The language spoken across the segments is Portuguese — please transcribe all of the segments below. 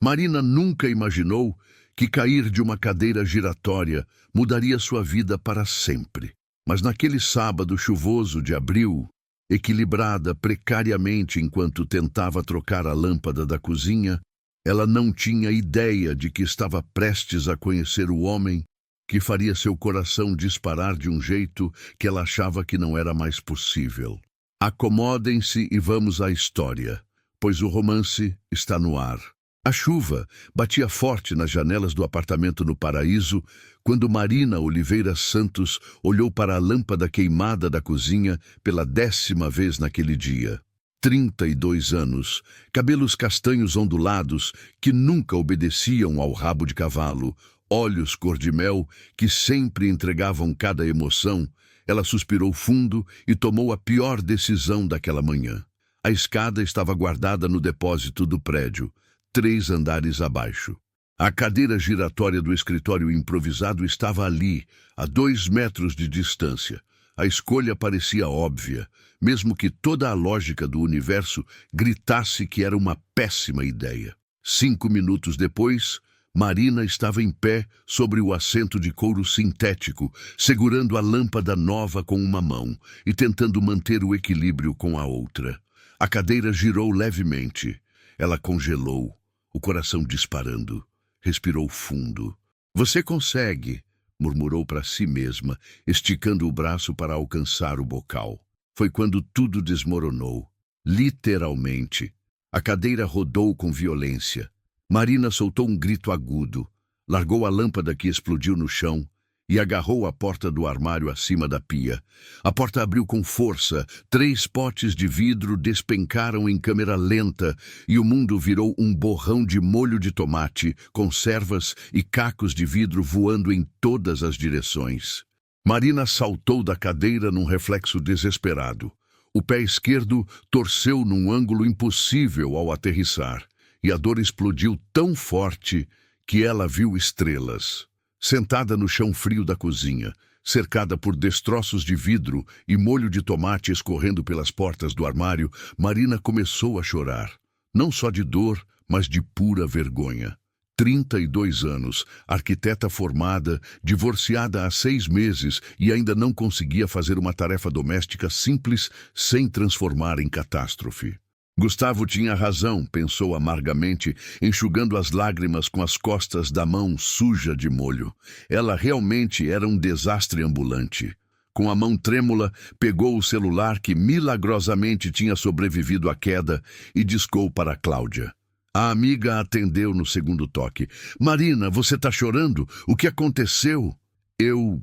Marina nunca imaginou que cair de uma cadeira giratória mudaria sua vida para sempre. Mas naquele sábado chuvoso de abril, equilibrada precariamente enquanto tentava trocar a lâmpada da cozinha, ela não tinha ideia de que estava prestes a conhecer o homem que faria seu coração disparar de um jeito que ela achava que não era mais possível. Acomodem-se e vamos à história, pois o romance está no ar. A chuva batia forte nas janelas do apartamento no Paraíso quando Marina Oliveira Santos olhou para a lâmpada queimada da cozinha pela 10ª vez naquele dia. 32 anos, cabelos castanhos ondulados que nunca obedeciam ao rabo de cavalo, olhos cor-de-mel que sempre entregavam cada emoção. Ela suspirou fundo e tomou a pior decisão daquela manhã. A escada estava guardada no depósito do prédio, 3 andares abaixo. A cadeira giratória do escritório improvisado estava ali, a 2 metros de distância. A escolha parecia óbvia, mesmo que toda a lógica do universo gritasse que era uma péssima ideia. 5 minutos depois, Marina estava em pé sobre o assento de couro sintético, segurando a lâmpada nova com uma mão e tentando manter o equilíbrio com a outra. A cadeira girou levemente. Ela congelou, o coração disparando. Respirou fundo. "Você consegue", murmurou para si mesma, esticando o braço para alcançar o bocal. Foi quando tudo desmoronou. Literalmente. A cadeira rodou com violência. Marina soltou um grito agudo, largou a lâmpada que explodiu no chão e agarrou a porta do armário acima da pia. A porta abriu com força, 3 potes de vidro despencaram em câmera lenta e o mundo virou um borrão de molho de tomate, conservas e cacos de vidro voando em todas as direções. Marina saltou da cadeira num reflexo desesperado. O pé esquerdo torceu num ângulo impossível ao aterrissar, e a dor explodiu tão forte que ela viu estrelas. Sentada no chão frio da cozinha, cercada por destroços de vidro e molho de tomate escorrendo pelas portas do armário, Marina começou a chorar. Não só de dor, mas de pura vergonha. 32 anos, arquiteta formada, divorciada há 6 meses e ainda não conseguia fazer uma tarefa doméstica simples sem transformar em catástrofe. Gustavo tinha razão, pensou amargamente, enxugando as lágrimas com as costas da mão suja de molho. Ela realmente era um desastre ambulante. Com a mão trêmula, pegou o celular que milagrosamente tinha sobrevivido à queda e discou para Cláudia. A amiga atendeu no segundo toque. "Marina, você tá chorando? O que aconteceu?" Eu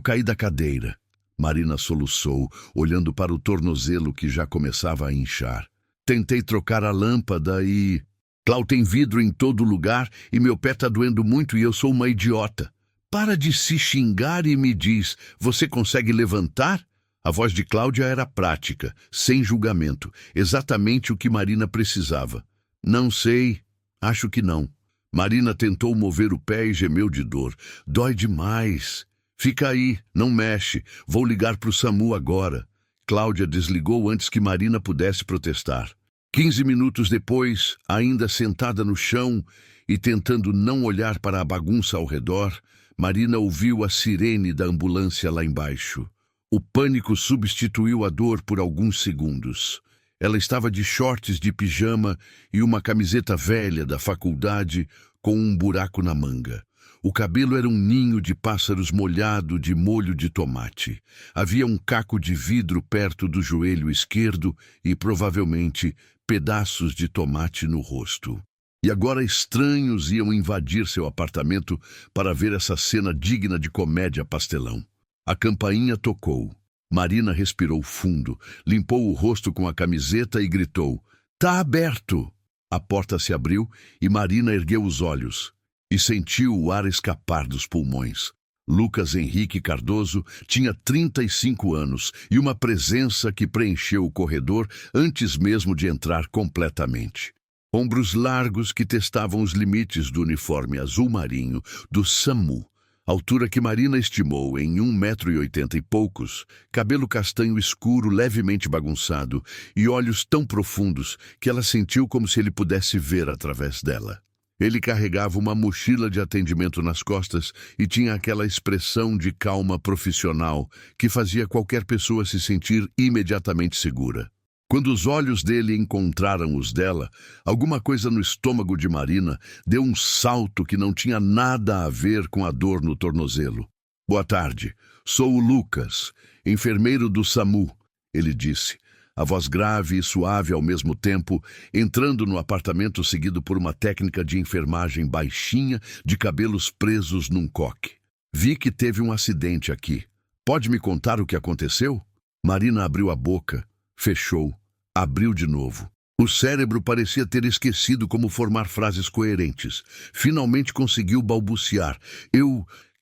caí da cadeira." Marina soluçou, olhando para o tornozelo que já começava a inchar. "Tentei trocar a lâmpada e... Clau, tem vidro em todo lugar e meu pé tá doendo muito e eu sou uma idiota." "Para de se xingar e me diz, você consegue levantar?" A voz de Cláudia era prática, sem julgamento, exatamente o que Marina precisava. "Não sei, acho que não." Marina tentou mover o pé e gemeu de dor. "Dói demais." "Fica aí, não mexe, vou ligar pro SAMU agora." Cláudia desligou antes que Marina pudesse protestar. 15 minutos depois, ainda sentada no chão e tentando não olhar para a bagunça ao redor, Marina ouviu a sirene da ambulância lá embaixo. O pânico substituiu a dor por alguns segundos. Ela estava de shorts de pijama e uma camiseta velha da faculdade com um buraco na manga. O cabelo era um ninho de pássaros molhado de molho de tomate. Havia um caco de vidro perto do joelho esquerdo e, provavelmente, pedaços de tomate no rosto. E agora estranhos iam invadir seu apartamento para ver essa cena digna de comédia pastelão. A campainha tocou. Marina respirou fundo, limpou o rosto com a camiseta e gritou: "Tá aberto!" A porta se abriu e Marina ergueu os olhos e sentiu o ar escapar dos pulmões. Lucas Henrique Cardoso tinha 35 anos e uma presença que preencheu o corredor antes mesmo de entrar completamente. Ombros largos que testavam os limites do uniforme azul marinho do SAMU, altura que Marina estimou em 1,80 m e poucos, cabelo castanho escuro levemente bagunçado e olhos tão profundos que ela sentiu como se ele pudesse ver através dela. Ele carregava uma mochila de atendimento nas costas e tinha aquela expressão de calma profissional que fazia qualquer pessoa se sentir imediatamente segura. Quando os olhos dele encontraram os dela, alguma coisa no estômago de Marina deu um salto que não tinha nada a ver com a dor no tornozelo. "Boa tarde, sou o Lucas, enfermeiro do SAMU", ele disse, a voz grave e suave ao mesmo tempo, entrando no apartamento seguido por uma técnica de enfermagem baixinha, de cabelos presos num coque. "Vi que teve um acidente aqui. Pode me contar o que aconteceu?" Marina abriu a boca, fechou, abriu de novo. O cérebro parecia ter esquecido como formar frases coerentes. Finalmente conseguiu balbuciar.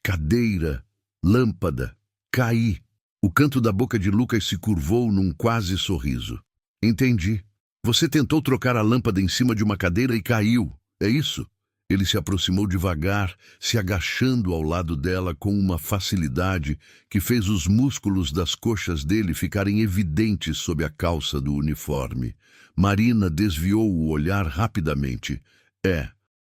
Cadeira, lâmpada, caí." O canto da boca de Lucas se curvou num quase sorriso. "Entendi. Você tentou trocar a lâmpada em cima de uma cadeira e caiu, é isso?" Ele se aproximou devagar, se agachando ao lado dela com uma facilidade que fez os músculos das coxas dele ficarem evidentes sob a calça do uniforme. Marina desviou o olhar rapidamente.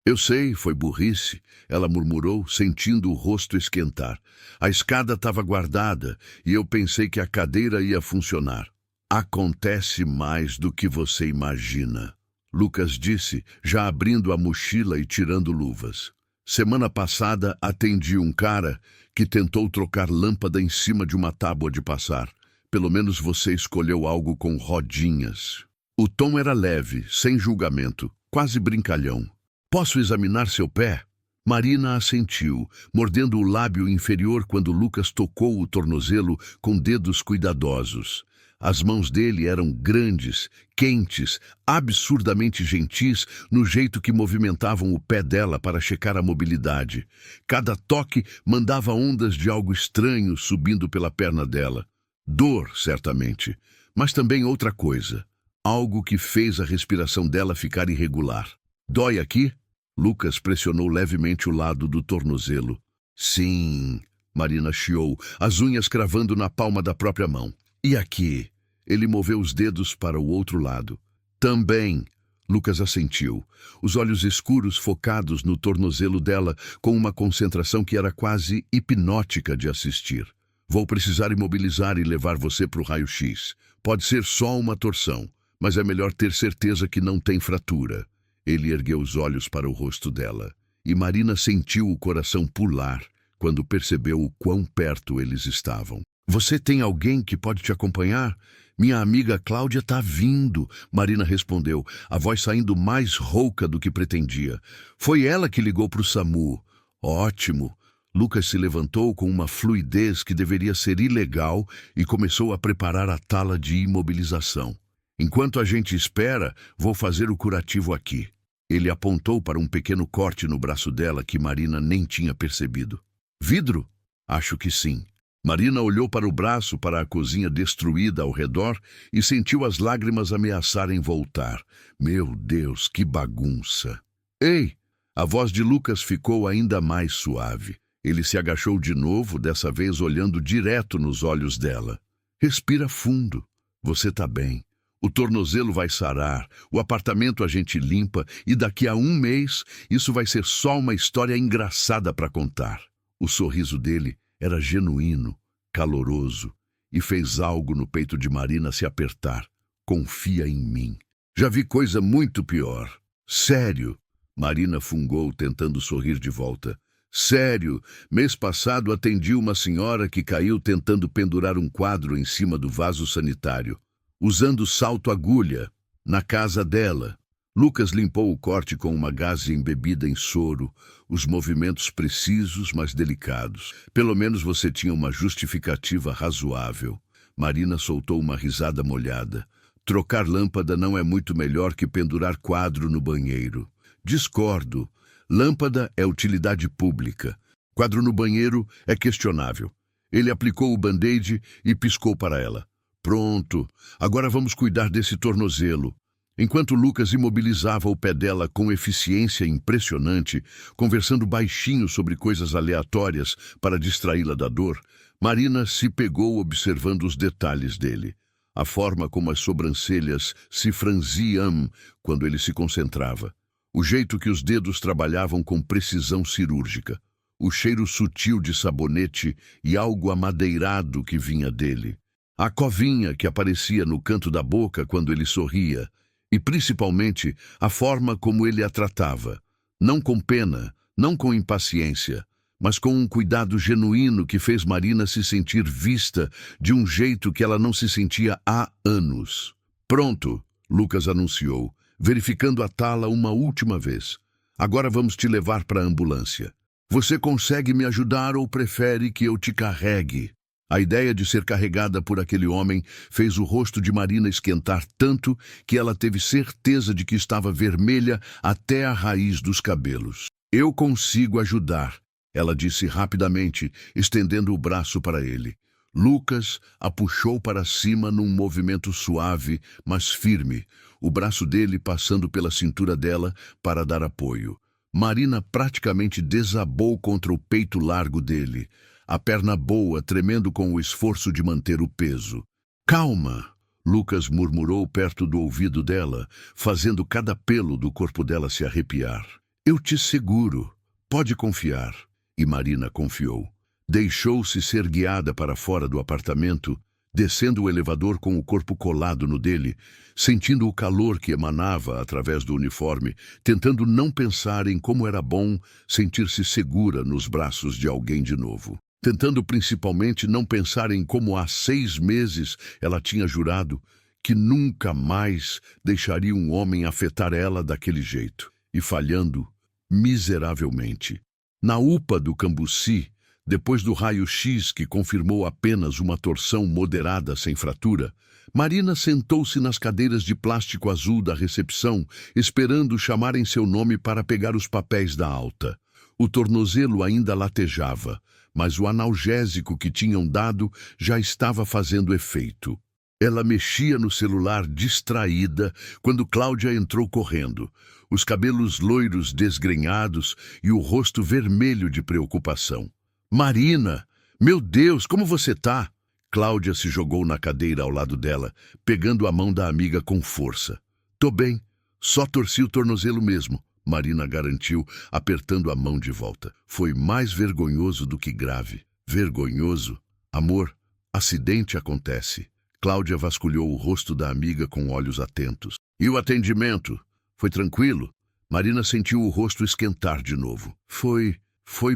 Eu sei, foi burrice", ela murmurou, sentindo o rosto esquentar. "A escada estava guardada e eu pensei que a cadeira ia funcionar." "Acontece mais do que você imagina", Lucas disse, já abrindo a mochila e tirando luvas. "Semana passada atendi um cara que tentou trocar lâmpada em cima de uma tábua de passar. Pelo menos você escolheu algo com rodinhas." O tom era leve, sem julgamento, quase brincalhão. "Posso examinar seu pé?" Marina assentiu, mordendo o lábio inferior quando Lucas tocou o tornozelo com dedos cuidadosos. As mãos dele eram grandes, quentes, absurdamente gentis no jeito que movimentavam o pé dela para checar a mobilidade. Cada toque mandava ondas de algo estranho subindo pela perna dela. Dor, certamente, mas também outra coisa. Algo que fez a respiração dela ficar irregular. "Dói aqui?" Lucas pressionou levemente o lado do tornozelo. "Sim", Marina chiou, as unhas cravando na palma da própria mão. "E aqui?" Ele moveu os dedos para o outro lado. "Também", Lucas assentiu, os olhos escuros focados no tornozelo dela com uma concentração que era quase hipnótica de assistir. "Vou precisar imobilizar e levar você para o raio-x. Pode ser só uma torção, mas é melhor ter certeza que não tem fratura." Ele ergueu os olhos para o rosto dela, e Marina sentiu o coração pular quando percebeu o quão perto eles estavam. "Você tem alguém que pode te acompanhar?" "Minha amiga Cláudia está vindo", Marina respondeu, a voz saindo mais rouca do que pretendia. "Foi ela que ligou para o SAMU." "Ótimo." Lucas se levantou com uma fluidez que deveria ser ilegal e começou a preparar a tala de imobilização. "Enquanto a gente espera, vou fazer o curativo aqui." Ele apontou para um pequeno corte no braço dela que Marina nem tinha percebido. "Vidro?" "Acho que sim." Marina olhou para o braço, para a cozinha destruída ao redor e sentiu as lágrimas ameaçarem voltar. Meu Deus, que bagunça! "Ei!" A voz de Lucas ficou ainda mais suave. Ele se agachou de novo, dessa vez olhando direto nos olhos dela. "Respira fundo. Você está bem. O tornozelo vai sarar, o apartamento a gente limpa e daqui a 1 mês isso vai ser só uma história engraçada para contar." O sorriso dele era genuíno, caloroso, e fez algo no peito de Marina se apertar. "Confia em mim. Já vi coisa muito pior." "Sério?" Marina fungou, tentando sorrir de volta. "Sério, mês passado atendi uma senhora que caiu tentando pendurar um quadro em cima do vaso sanitário, usando salto-agulha, na casa dela." Lucas limpou o corte com uma gaze embebida em soro, os movimentos precisos, mas delicados. "Pelo menos você tinha uma justificativa razoável." Marina soltou uma risada molhada. "Trocar lâmpada não é muito melhor que pendurar quadro no banheiro." "Discordo. Lâmpada é utilidade pública. Quadro no banheiro é questionável." Ele aplicou o band-aid e piscou para ela. "Pronto, agora vamos cuidar desse tornozelo." Enquanto Lucas imobilizava o pé dela com eficiência impressionante, conversando baixinho sobre coisas aleatórias para distraí-la da dor, Marina se pegou observando os detalhes dele. A forma como as sobrancelhas se franziam quando ele se concentrava. O jeito que os dedos trabalhavam com precisão cirúrgica, o cheiro sutil de sabonete e algo amadeirado que vinha dele, a covinha que aparecia no canto da boca quando ele sorria, e principalmente a forma como ele a tratava, não com pena, não com impaciência, mas com um cuidado genuíno que fez Marina se sentir vista de um jeito que ela não se sentia há anos. Pronto, Lucas anunciou, verificando a tala uma última vez. Agora vamos te levar para a ambulância. Você consegue me ajudar ou prefere que eu te carregue? A ideia de ser carregada por aquele homem fez o rosto de Marina esquentar tanto que ela teve certeza de que estava vermelha até a raiz dos cabelos. Eu consigo ajudar, ela disse rapidamente, estendendo o braço para ele. Lucas a puxou para cima num movimento suave, mas firme, o braço dele passando pela cintura dela para dar apoio. Marina praticamente desabou contra o peito largo dele, a perna boa tremendo com o esforço de manter o peso. Calma, Lucas murmurou perto do ouvido dela, fazendo cada pelo do corpo dela se arrepiar. Eu te seguro, pode confiar. E Marina confiou. Deixou-se ser guiada para fora do apartamento, descendo o elevador com o corpo colado no dele, sentindo o calor que emanava através do uniforme, tentando não pensar em como era bom sentir-se segura nos braços de alguém de novo. Tentando principalmente não pensar em como há 6 meses ela tinha jurado que nunca mais deixaria um homem afetar ela daquele jeito, e falhando miseravelmente. Na UPA do Cambuci, depois do raio-x que confirmou apenas uma torção moderada sem fratura, Marina sentou-se nas cadeiras de plástico azul da recepção, esperando chamarem seu nome para pegar os papéis da alta. O tornozelo ainda latejava, mas o analgésico que tinham dado já estava fazendo efeito. Ela mexia no celular distraída quando Cláudia entrou correndo, os cabelos loiros desgrenhados e o rosto vermelho de preocupação. Marina, meu Deus, como você tá? Cláudia se jogou na cadeira ao lado dela, pegando a mão da amiga com força. Tô bem, só torci o tornozelo mesmo, Marina garantiu, apertando a mão de volta. Foi mais vergonhoso do que grave. Vergonhoso? Amor, acidente acontece. Cláudia vasculhou o rosto da amiga com olhos atentos. E o atendimento? Foi tranquilo? Marina sentiu o rosto esquentar de novo. Foi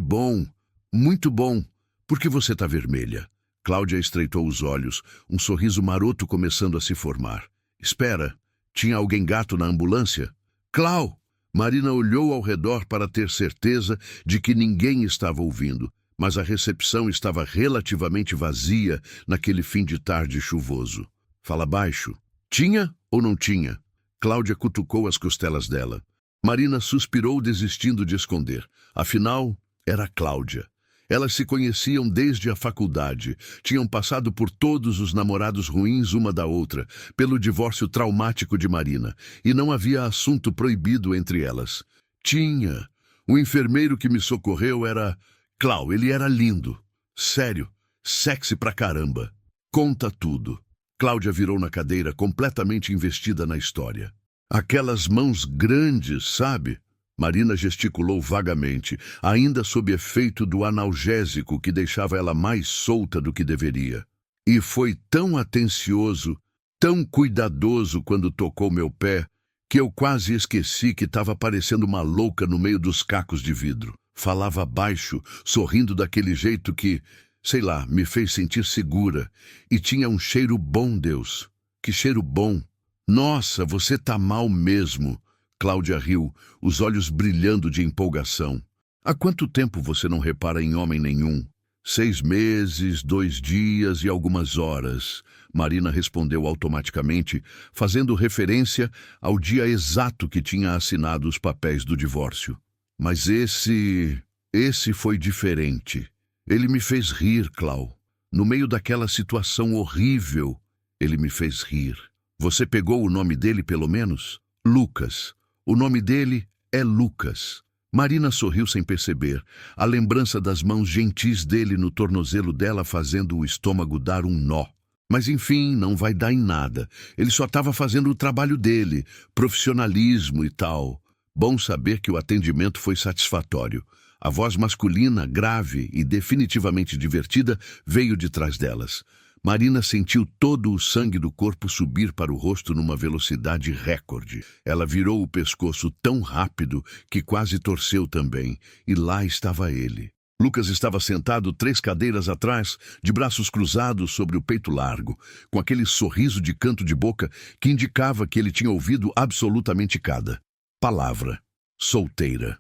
bom. Muito bom. Por que você tá vermelha? Cláudia estreitou os olhos, um sorriso maroto começando a se formar. Espera, tinha alguém gato na ambulância? Clau! Marina olhou ao redor para ter certeza de que ninguém estava ouvindo, mas a recepção estava relativamente vazia naquele fim de tarde chuvoso. Fala baixo. Tinha ou não tinha? Cláudia cutucou as costelas dela. Marina suspirou, desistindo de esconder. Afinal, era Cláudia. Elas se conheciam desde a faculdade, tinham passado por todos os namorados ruins uma da outra, pelo divórcio traumático de Marina, e não havia assunto proibido entre elas. Tinha. O enfermeiro que me socorreu era... Clau, ele era lindo. Sério, sexy pra caramba. Conta tudo. Cláudia virou na cadeira, completamente investida na história. Aquelas mãos grandes, sabe? Marina gesticulou vagamente, ainda sob efeito do analgésico que deixava ela mais solta do que deveria. E foi tão atencioso, tão cuidadoso quando tocou meu pé, que eu quase esqueci que estava parecendo uma louca no meio dos cacos de vidro. Falava baixo, sorrindo daquele jeito que, sei lá, me fez sentir segura. E tinha um cheiro bom, Deus. Que cheiro bom. Nossa, você tá mal mesmo. Cláudia riu, os olhos brilhando de empolgação. Há quanto tempo você não repara em homem nenhum? 6 meses, 2 dias e algumas horas. Marina respondeu automaticamente, fazendo referência ao dia exato que tinha assinado os papéis do divórcio. Mas esse foi diferente. Ele me fez rir, Clau. No meio daquela situação horrível, ele me fez rir. Você pegou o nome dele, pelo menos? Lucas. O nome dele é Lucas. Marina sorriu sem perceber, a lembrança das mãos gentis dele no tornozelo dela fazendo o estômago dar um nó. Mas enfim, não vai dar em nada. Ele só estava fazendo o trabalho dele, profissionalismo e tal. Bom saber que o atendimento foi satisfatório. A voz masculina, grave e definitivamente divertida, veio de trás delas. Marina sentiu todo o sangue do corpo subir para o rosto numa velocidade recorde. Ela virou o pescoço tão rápido que quase torceu também, e lá estava ele. Lucas estava sentado 3 cadeiras atrás, de braços cruzados sobre o peito largo, com aquele sorriso de canto de boca que indicava que ele tinha ouvido absolutamente cada palavra. Solteira.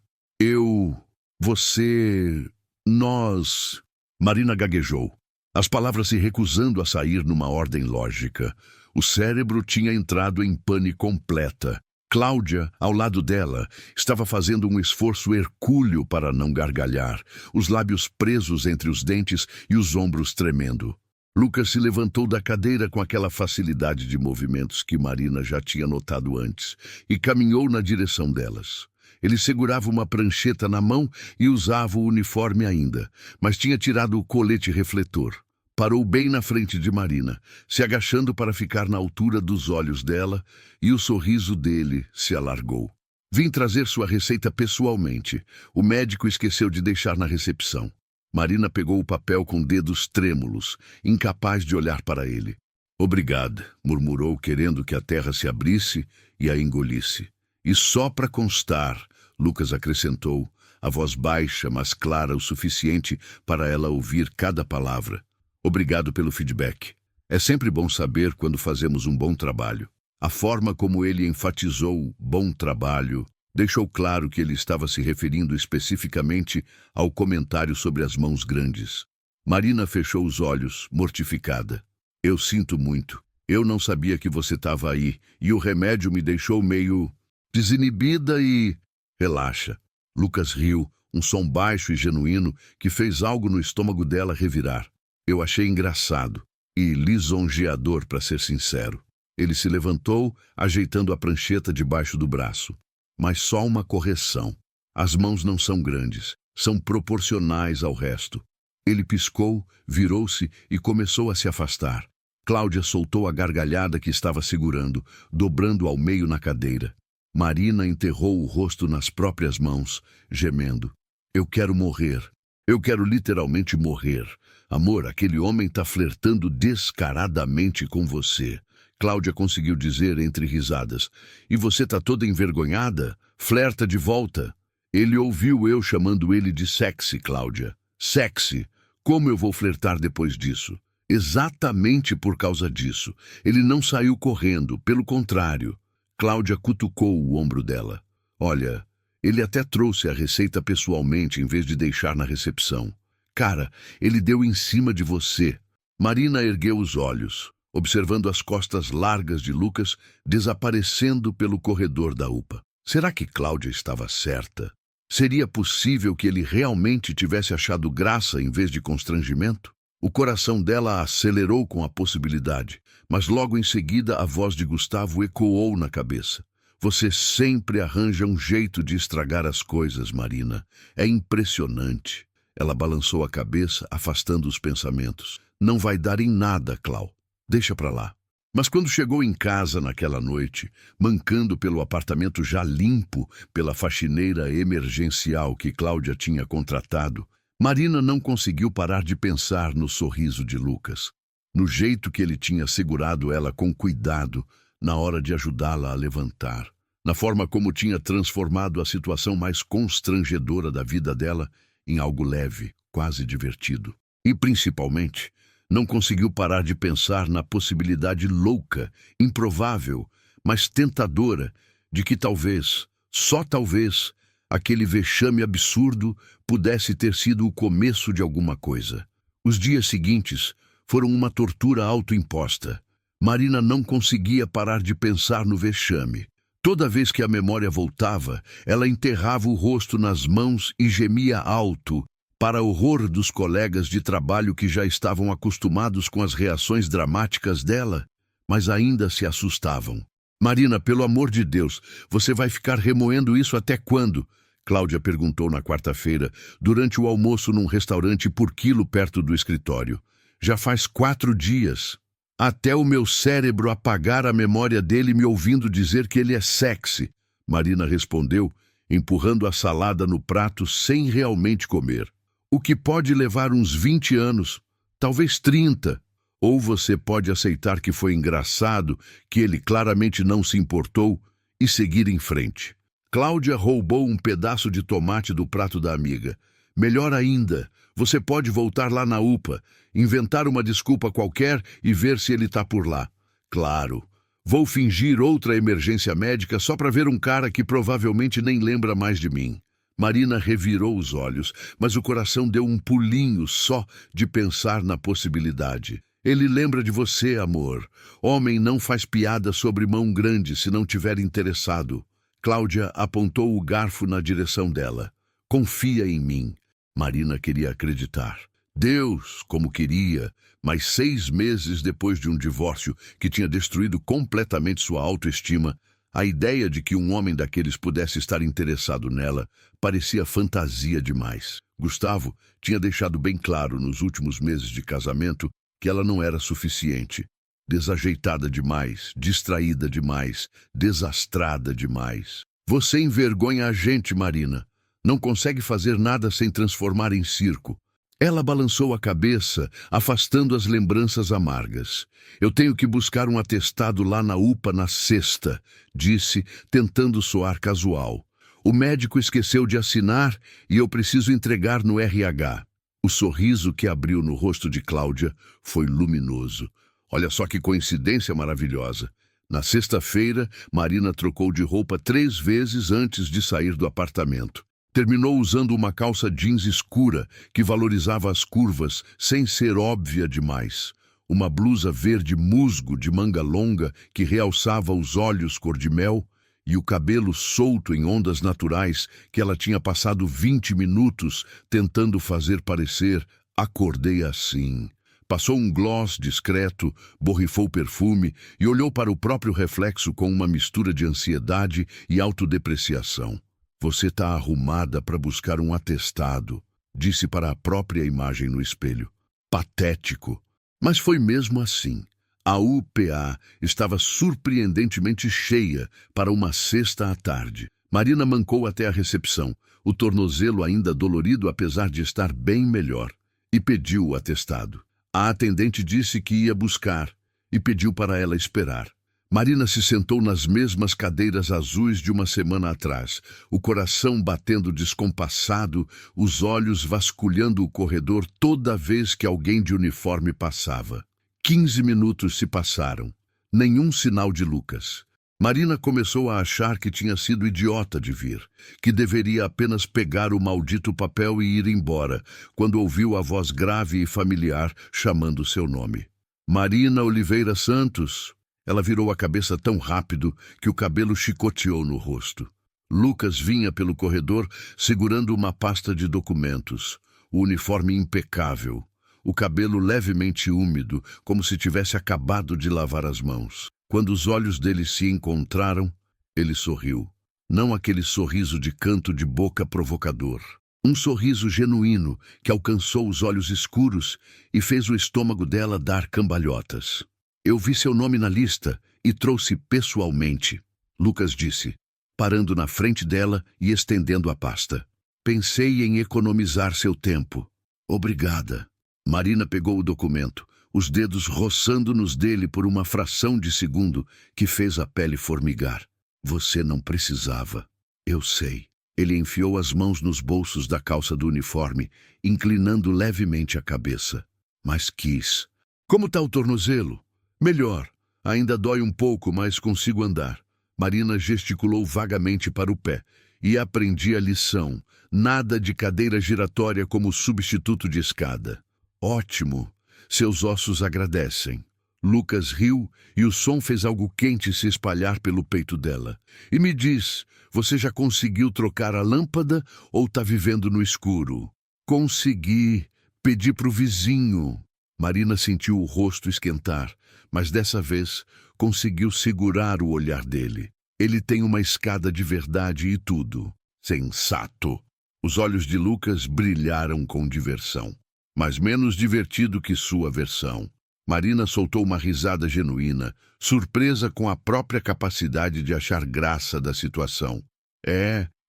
Você... nós... Marina gaguejou. As palavras se recusando a sair numa ordem lógica. O cérebro tinha entrado em pane completa. Cláudia, ao lado dela, estava fazendo um esforço hercúleo para não gargalhar, os lábios presos entre os dentes e os ombros tremendo. Lucas se levantou da cadeira com aquela facilidade de movimentos que Marina já tinha notado antes e caminhou na direção delas. Ele segurava uma prancheta na mão e usava o uniforme ainda, mas tinha tirado o colete refletor. Parou bem na frente de Marina, se agachando para ficar na altura dos olhos dela, e o sorriso dele se alargou. Vim trazer sua receita pessoalmente. O médico esqueceu de deixar na recepção. Marina pegou o papel com dedos trêmulos, incapaz de olhar para ele. Obrigada, murmurou, querendo que a terra se abrisse e a engolisse. E só para constar, Lucas acrescentou, a voz baixa, mas clara o suficiente para ela ouvir cada palavra. Obrigado pelo feedback. É sempre bom saber quando fazemos um bom trabalho. A forma como ele enfatizou bom trabalho deixou claro que ele estava se referindo especificamente ao comentário sobre as mãos grandes. Marina fechou os olhos, mortificada. Eu sinto muito. Eu não sabia que você estava aí, e o remédio me deixou meio desinibida e... Relaxa. Lucas riu, um som baixo e genuíno que fez algo no estômago dela revirar. Eu achei engraçado e lisonjeador, para ser sincero. Ele se levantou, ajeitando a prancheta debaixo do braço. Mas só uma correção. As mãos não são grandes, são proporcionais ao resto. Ele piscou, virou-se e começou a se afastar. Cláudia soltou a gargalhada que estava segurando, dobrando ao meio na cadeira. Marina enterrou o rosto nas próprias mãos, gemendo. Eu quero morrer. Eu quero literalmente morrer. Amor, aquele homem está flertando descaradamente com você. Cláudia conseguiu dizer entre risadas. E você está toda envergonhada? Flerta de volta. Ele ouviu eu chamando ele de sexy, Cláudia. Sexy. Como eu vou flertar depois disso? Exatamente por causa disso. Ele não saiu correndo, pelo contrário. Cláudia cutucou o ombro dela. Olha, ele até trouxe a receita pessoalmente em vez de deixar na recepção. Cara, ele deu em cima de você. Marina ergueu os olhos, observando as costas largas de Lucas desaparecendo pelo corredor da UPA. Será que Cláudia estava certa? Seria possível que ele realmente tivesse achado graça em vez de constrangimento? O coração dela acelerou com a possibilidade, mas logo em seguida a voz de Gustavo ecoou na cabeça. Você sempre arranja um jeito de estragar as coisas, Marina. É impressionante. Ela balançou a cabeça, afastando os pensamentos. Não vai dar em nada, Clau. Deixa pra lá. Mas quando chegou em casa naquela noite, mancando pelo apartamento já limpo pela faxineira emergencial que Cláudia tinha contratado, Marina não conseguiu parar de pensar no sorriso de Lucas, no jeito que ele tinha segurado ela com cuidado na hora de ajudá-la a levantar, na forma como tinha transformado a situação mais constrangedora da vida dela em algo leve, quase divertido. E, principalmente, não conseguiu parar de pensar na possibilidade louca, improvável, mas tentadora de que talvez, só talvez, aquele vexame absurdo pudesse ter sido o começo de alguma coisa. Os dias seguintes foram uma tortura autoimposta. Marina não conseguia parar de pensar no vexame. Toda vez que a memória voltava, ela enterrava o rosto nas mãos e gemia alto, para horror dos colegas de trabalho que já estavam acostumados com as reações dramáticas dela, mas ainda se assustavam. Marina, pelo amor de Deus, você vai ficar remoendo isso até quando? Cláudia perguntou na quarta-feira, durante o almoço num restaurante por quilo perto do escritório. Já faz 4 dias. Até o meu cérebro apagar a memória dele me ouvindo dizer que ele é sexy. Marina respondeu, empurrando a salada no prato sem realmente comer. O que pode levar uns 20 anos, talvez 30. Ou você pode aceitar que foi engraçado, que ele claramente não se importou, e seguir em frente. Cláudia roubou um pedaço de tomate do prato da amiga. Melhor ainda, você pode voltar lá na UPA, inventar uma desculpa qualquer e ver se ele está por lá. Claro, vou fingir outra emergência médica só para ver um cara que provavelmente nem lembra mais de mim. Marina revirou os olhos, mas o coração deu um pulinho só de pensar na possibilidade. Ele lembra de você, amor. Homem não faz piada sobre mão grande se não tiver interessado. Cláudia apontou o garfo na direção dela. Confia em mim. Marina queria acreditar. Deus, como queria, mas 6 meses depois de um divórcio que tinha destruído completamente sua autoestima, a ideia de que um homem daqueles pudesse estar interessado nela parecia fantasia demais. Gustavo tinha deixado bem claro nos últimos meses de casamento que ela não era suficiente. Desajeitada demais, distraída demais, desastrada demais. Você envergonha a gente, Marina. Não consegue fazer nada sem transformar em circo. Ela balançou a cabeça, afastando as lembranças amargas. Eu tenho que buscar um atestado lá na UPA na sexta, disse, tentando soar casual. O médico esqueceu de assinar e eu preciso entregar no RH. O sorriso que abriu no rosto de Cláudia foi luminoso. Olha só que coincidência maravilhosa. Na sexta-feira, Marina trocou de roupa 3 vezes antes de sair do apartamento. Terminou usando uma calça jeans escura que valorizava as curvas sem ser óbvia demais. Uma blusa verde musgo de manga longa que realçava os olhos cor-de-mel e o cabelo solto em ondas naturais que ela tinha passado 20 minutos tentando fazer parecer "acordei assim". Passou um gloss discreto, borrifou perfume e olhou para o próprio reflexo com uma mistura de ansiedade e autodepreciação. Você está arrumada para buscar um atestado, disse para a própria imagem no espelho. Patético. Mas foi mesmo assim. A UPA estava surpreendentemente cheia para uma sexta à tarde. Marina mancou até a recepção, o tornozelo ainda dolorido apesar de estar bem melhor, e pediu o atestado. A atendente disse que ia buscar e pediu para ela esperar. Marina se sentou nas mesmas cadeiras azuis de uma semana atrás, o coração batendo descompassado, os olhos vasculhando o corredor toda vez que alguém de uniforme passava. 15 minutos se passaram. Nenhum sinal de Lucas. Marina começou a achar que tinha sido idiota de vir, que deveria apenas pegar o maldito papel e ir embora, quando ouviu a voz grave e familiar chamando seu nome. Marina Oliveira Santos. Ela virou a cabeça tão rápido que o cabelo chicoteou no rosto. Lucas vinha pelo corredor segurando uma pasta de documentos, o uniforme impecável, o cabelo levemente úmido, como se tivesse acabado de lavar as mãos. Quando os olhos dele se encontraram, ele sorriu. Não aquele sorriso de canto de boca provocador. Um sorriso genuíno que alcançou os olhos escuros e fez o estômago dela dar cambalhotas. Eu vi seu nome na lista e trouxe pessoalmente, Lucas disse, parando na frente dela e estendendo a pasta. Pensei em economizar seu tempo. Obrigada. Marina pegou o documento, os dedos roçando nos dele por uma fração de segundo que fez a pele formigar. Você não precisava. Eu sei. Ele enfiou as mãos nos bolsos da calça do uniforme, inclinando levemente a cabeça. Mas quis. Como está o tornozelo? Melhor. Ainda dói um pouco, mas consigo andar. Marina gesticulou vagamente para o pé. E aprendi a lição. Nada de cadeira giratória como substituto de escada. Ótimo. Seus ossos agradecem. Lucas riu e o som fez algo quente se espalhar pelo peito dela. E me diz, você já conseguiu trocar a lâmpada ou está vivendo no escuro? Consegui. Pedi para o vizinho. Marina sentiu o rosto esquentar, mas dessa vez conseguiu segurar o olhar dele. Ele tem uma escada de verdade e tudo. Sensato. Os olhos de Lucas brilharam com diversão, mas menos divertido que sua versão. Marina soltou uma risada genuína, surpresa com a própria capacidade de achar graça da situação.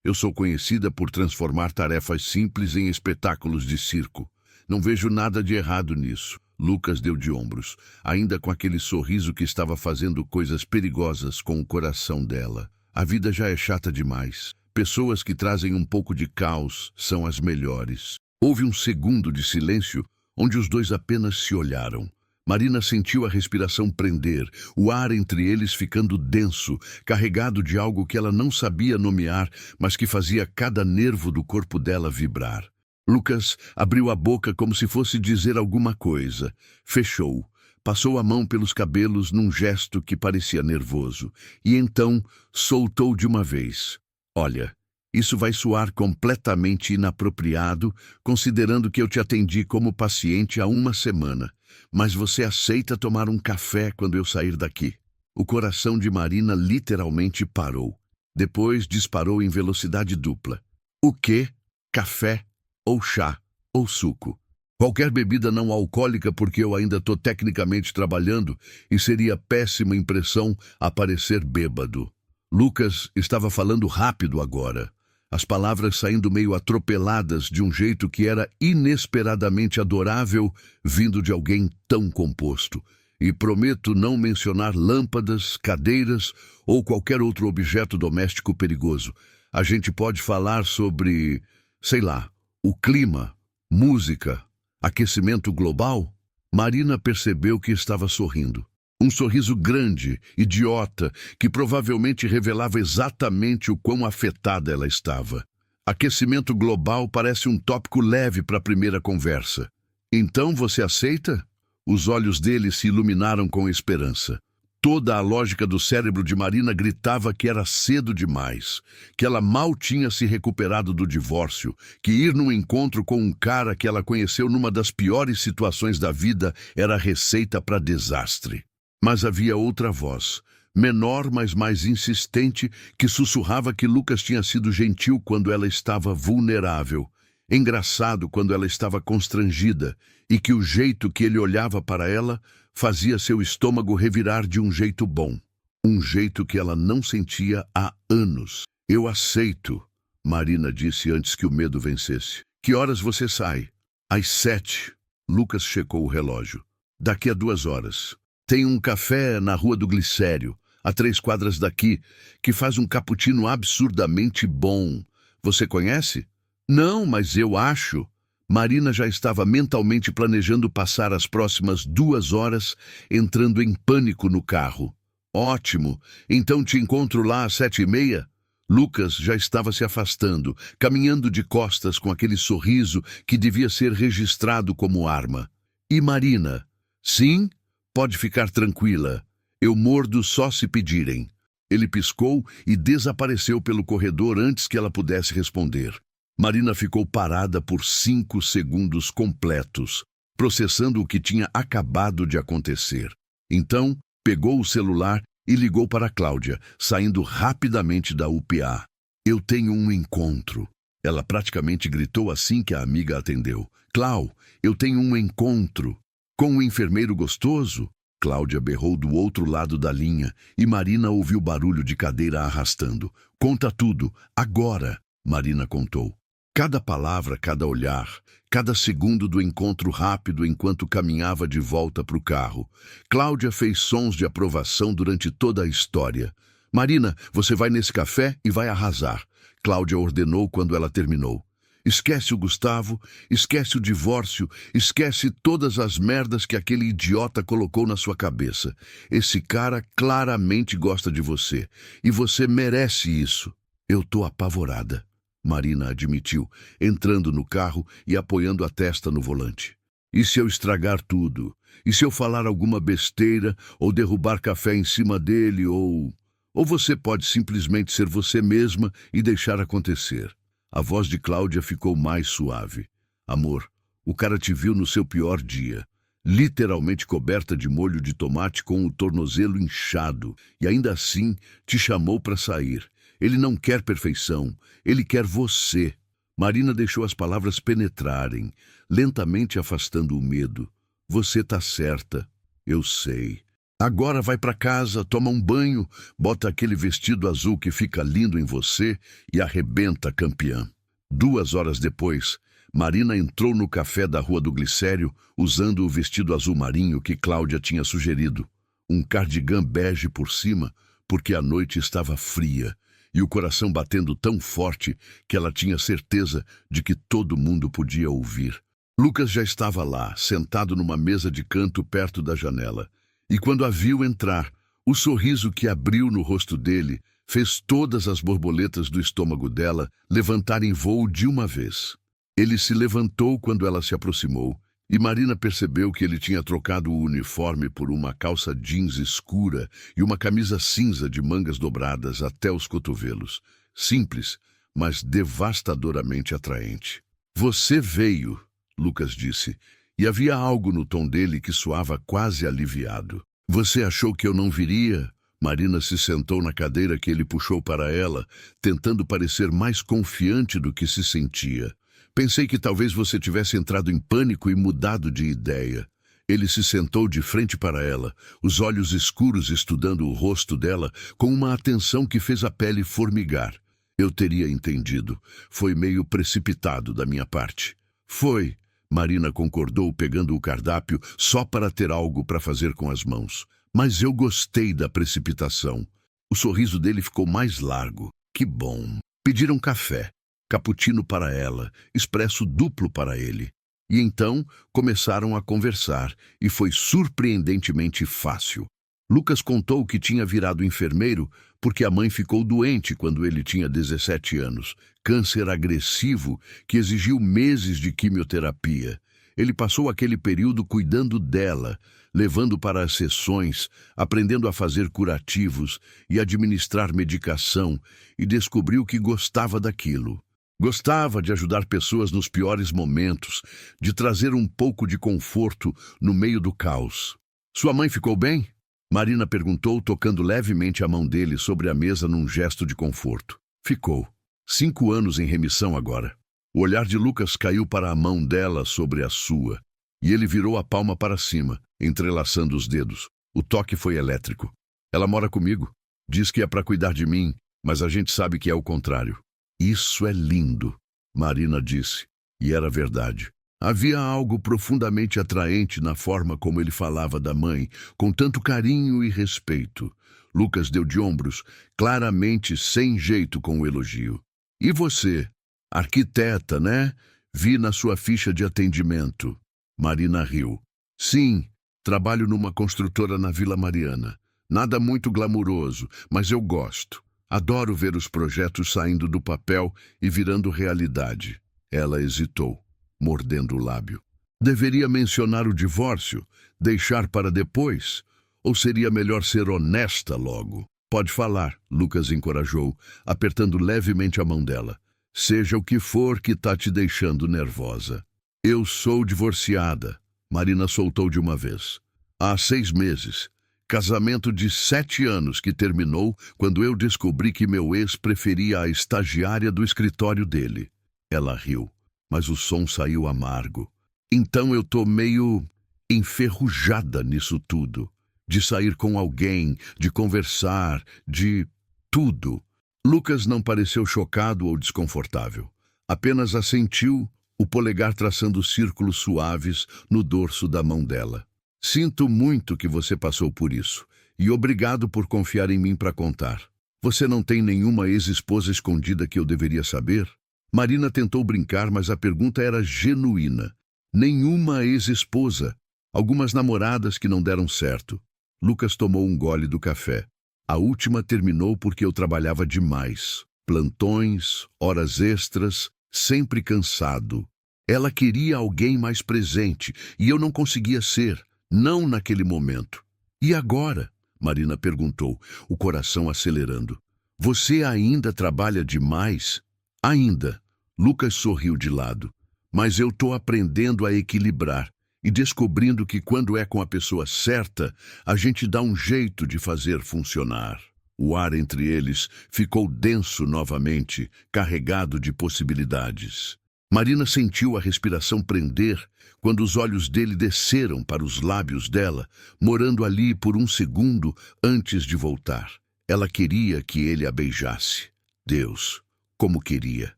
Eu sou conhecida por transformar tarefas simples em espetáculos de circo. Não vejo nada de errado nisso. Lucas deu de ombros, ainda com aquele sorriso que estava fazendo coisas perigosas com o coração dela. A vida já é chata demais. Pessoas que trazem um pouco de caos são as melhores. Houve um segundo de silêncio, onde os dois apenas se olharam. Marina sentiu a respiração prender, o ar entre eles ficando denso, carregado de algo que ela não sabia nomear, mas que fazia cada nervo do corpo dela vibrar. Lucas abriu a boca como se fosse dizer alguma coisa. Fechou. Passou a mão pelos cabelos num gesto que parecia nervoso. E então soltou de uma vez. Olha, isso vai soar completamente inapropriado, considerando que eu te atendi como paciente há uma semana. Mas você aceita tomar um café quando eu sair daqui? O coração de Marina literalmente parou. Depois disparou em velocidade dupla. O quê? Café? Ou chá? Ou suco? Qualquer bebida não alcoólica, porque eu ainda estou tecnicamente trabalhando e seria péssima impressão aparecer bêbado. Lucas estava falando rápido agora, as palavras saindo meio atropeladas de um jeito que era inesperadamente adorável vindo de alguém tão composto. E prometo não mencionar lâmpadas, cadeiras ou qualquer outro objeto doméstico perigoso. A gente pode falar sobre, sei lá, o clima, música, aquecimento global? Marina percebeu que estava sorrindo. Um sorriso grande, idiota, que provavelmente revelava exatamente o quão afetada ela estava. Aquecimento global parece um tópico leve para a primeira conversa. Então você aceita? Os olhos dele se iluminaram com esperança. Toda a lógica do cérebro de Marina gritava que era cedo demais, que ela mal tinha se recuperado do divórcio, que ir num encontro com um cara que ela conheceu numa das piores situações da vida era receita para desastre. Mas havia outra voz, menor mas mais insistente, que sussurrava que Lucas tinha sido gentil quando ela estava vulnerável, engraçado quando ela estava constrangida, e que o jeito que ele olhava para ela fazia seu estômago revirar de um jeito bom. Um jeito que ela não sentia há anos. Eu aceito, Marina disse antes que o medo vencesse. Que horas você sai? Às 7. Lucas checou o relógio. Daqui a 2 horas. Tem um café na Rua do Glicério, a 3 quadras daqui, que faz um cappuccino absurdamente bom. Você conhece? Não, mas eu acho. Marina já estava mentalmente planejando passar as próximas 2 horas entrando em pânico no carro. Ótimo, então te encontro lá às 7h30? Lucas já estava se afastando, caminhando de costas com aquele sorriso que devia ser registrado como arma. E Marina? Sim? Pode ficar tranquila. Eu mordo só se pedirem. Ele piscou e desapareceu pelo corredor antes que ela pudesse responder. Marina ficou parada por 5 segundos completos, processando o que tinha acabado de acontecer. Então, pegou o celular e ligou para Cláudia, saindo rapidamente da UPA. Eu tenho um encontro. Ela praticamente gritou assim que a amiga atendeu. Clau, eu tenho um encontro. Com um enfermeiro gostoso? Cláudia berrou do outro lado da linha e Marina ouviu barulho de cadeira arrastando. Conta tudo, agora, Marina contou. Cada palavra, cada olhar, cada segundo do encontro rápido enquanto caminhava de volta para o carro. Cláudia fez sons de aprovação durante toda a história. Marina, você vai nesse café e vai arrasar. Cláudia ordenou quando ela terminou. Esquece o Gustavo, esquece o divórcio, esquece todas as merdas que aquele idiota colocou na sua cabeça. Esse cara claramente gosta de você, e você merece isso. Eu tô apavorada, Marina admitiu, entrando no carro e apoiando a testa no volante. E se eu estragar tudo? E se eu falar alguma besteira ou derrubar café em cima dele ou você pode simplesmente ser você mesma e deixar acontecer. A voz de Cláudia ficou mais suave. Amor, o cara te viu no seu pior dia, literalmente coberta de molho de tomate com o tornozelo inchado, e ainda assim te chamou para sair. Ele não quer perfeição, ele quer você. Marina deixou as palavras penetrarem, lentamente afastando o medo. Você tá certa. Eu sei. Agora vai para casa, toma um banho, bota aquele vestido azul que fica lindo em você e arrebenta campeã. 2 horas depois, Marina entrou no café da Rua do Glicério usando o vestido azul marinho que Cláudia tinha sugerido. Um cardigã bege por cima, porque a noite estava fria e o coração batendo tão forte que ela tinha certeza de que todo mundo podia ouvir. Lucas já estava lá, sentado numa mesa de canto perto da janela. E quando a viu entrar, o sorriso que abriu no rosto dele fez todas as borboletas do estômago dela levantarem voo de uma vez. Ele se levantou quando ela se aproximou, e Marina percebeu que ele tinha trocado o uniforme por uma calça jeans escura e uma camisa cinza de mangas dobradas até os cotovelos. Simples, mas devastadoramente atraente. "Você veio", Lucas disse, e havia algo no tom dele que soava quase aliviado. "Você achou que eu não viria?" Marina se sentou na cadeira que ele puxou para ela, tentando parecer mais confiante do que se sentia. "Pensei que talvez você tivesse entrado em pânico e mudado de ideia." Ele se sentou de frente para ela, os olhos escuros estudando o rosto dela com uma atenção que fez a pele formigar. "Eu teria entendido. Foi meio precipitado da minha parte." "Foi." Marina concordou, pegando o cardápio só para ter algo para fazer com as mãos. "Mas eu gostei da precipitação." O sorriso dele ficou mais largo. "Que bom." Pediram café, cappuccino para ela, expresso duplo para ele. E então começaram a conversar, e foi surpreendentemente fácil. Lucas contou que tinha virado enfermeiro porque a mãe ficou doente quando ele tinha 17 anos. Câncer agressivo que exigiu meses de quimioterapia. Ele passou aquele período cuidando dela, levando para as sessões, aprendendo a fazer curativos e administrar medicação, e descobriu que gostava daquilo. Gostava de ajudar pessoas nos piores momentos, de trazer um pouco de conforto no meio do caos. "Sua mãe ficou bem?" Marina perguntou, tocando levemente a mão dele sobre a mesa num gesto de conforto. "Ficou. 5 anos em remissão agora." O olhar de Lucas caiu para a mão dela sobre a sua, e ele virou a palma para cima, entrelaçando os dedos. O toque foi elétrico. "Ela mora comigo. Diz que é para cuidar de mim, mas a gente sabe que é o contrário." "Isso é lindo", Marina disse, e era verdade. Havia algo profundamente atraente na forma como ele falava da mãe, com tanto carinho e respeito. Lucas deu de ombros, claramente sem jeito com o elogio. "E você? Arquiteta, né? Vi na sua ficha de atendimento." Marina riu. "Sim, trabalho numa construtora na Vila Mariana. Nada muito glamuroso, mas eu gosto. Adoro ver os projetos saindo do papel e virando realidade." Ela hesitou, mordendo o lábio. "Deveria mencionar o divórcio? Deixar para depois? Ou seria melhor ser honesta logo?" "Pode falar", Lucas encorajou, apertando levemente a mão dela. "Seja o que for que tá te deixando nervosa." "Eu sou divorciada", Marina soltou de uma vez. "Há 6 meses. Casamento de 7 anos que terminou quando eu descobri que meu ex preferia a estagiária do escritório dele." Ela riu, mas o som saiu amargo. "Então eu tô meio enferrujada nisso tudo. De sair com alguém, de conversar, de tudo." Lucas não pareceu chocado ou desconfortável. Apenas assentiu, o polegar traçando círculos suaves no dorso da mão dela. "Sinto muito que você passou por isso, e obrigado por confiar em mim para contar. Você não tem nenhuma ex-esposa escondida que eu deveria saber?" Marina tentou brincar, mas a pergunta era genuína. "Nenhuma ex-esposa. Algumas namoradas que não deram certo." Lucas tomou um gole do café. "A última terminou porque eu trabalhava demais. Plantões, horas extras, sempre cansado. Ela queria alguém mais presente, e eu não conseguia ser. Não naquele momento." "E agora?" Marina perguntou, o coração acelerando. "Você ainda trabalha demais?" "Ainda." Lucas sorriu de lado. "Mas eu tô aprendendo a equilibrar e descobrindo que quando é com a pessoa certa, a gente dá um jeito de fazer funcionar." O ar entre eles ficou denso novamente, carregado de possibilidades. Marina sentiu a respiração prender quando os olhos dele desceram para os lábios dela, morando ali por um segundo antes de voltar. Ela queria que ele a beijasse. Deus, como queria!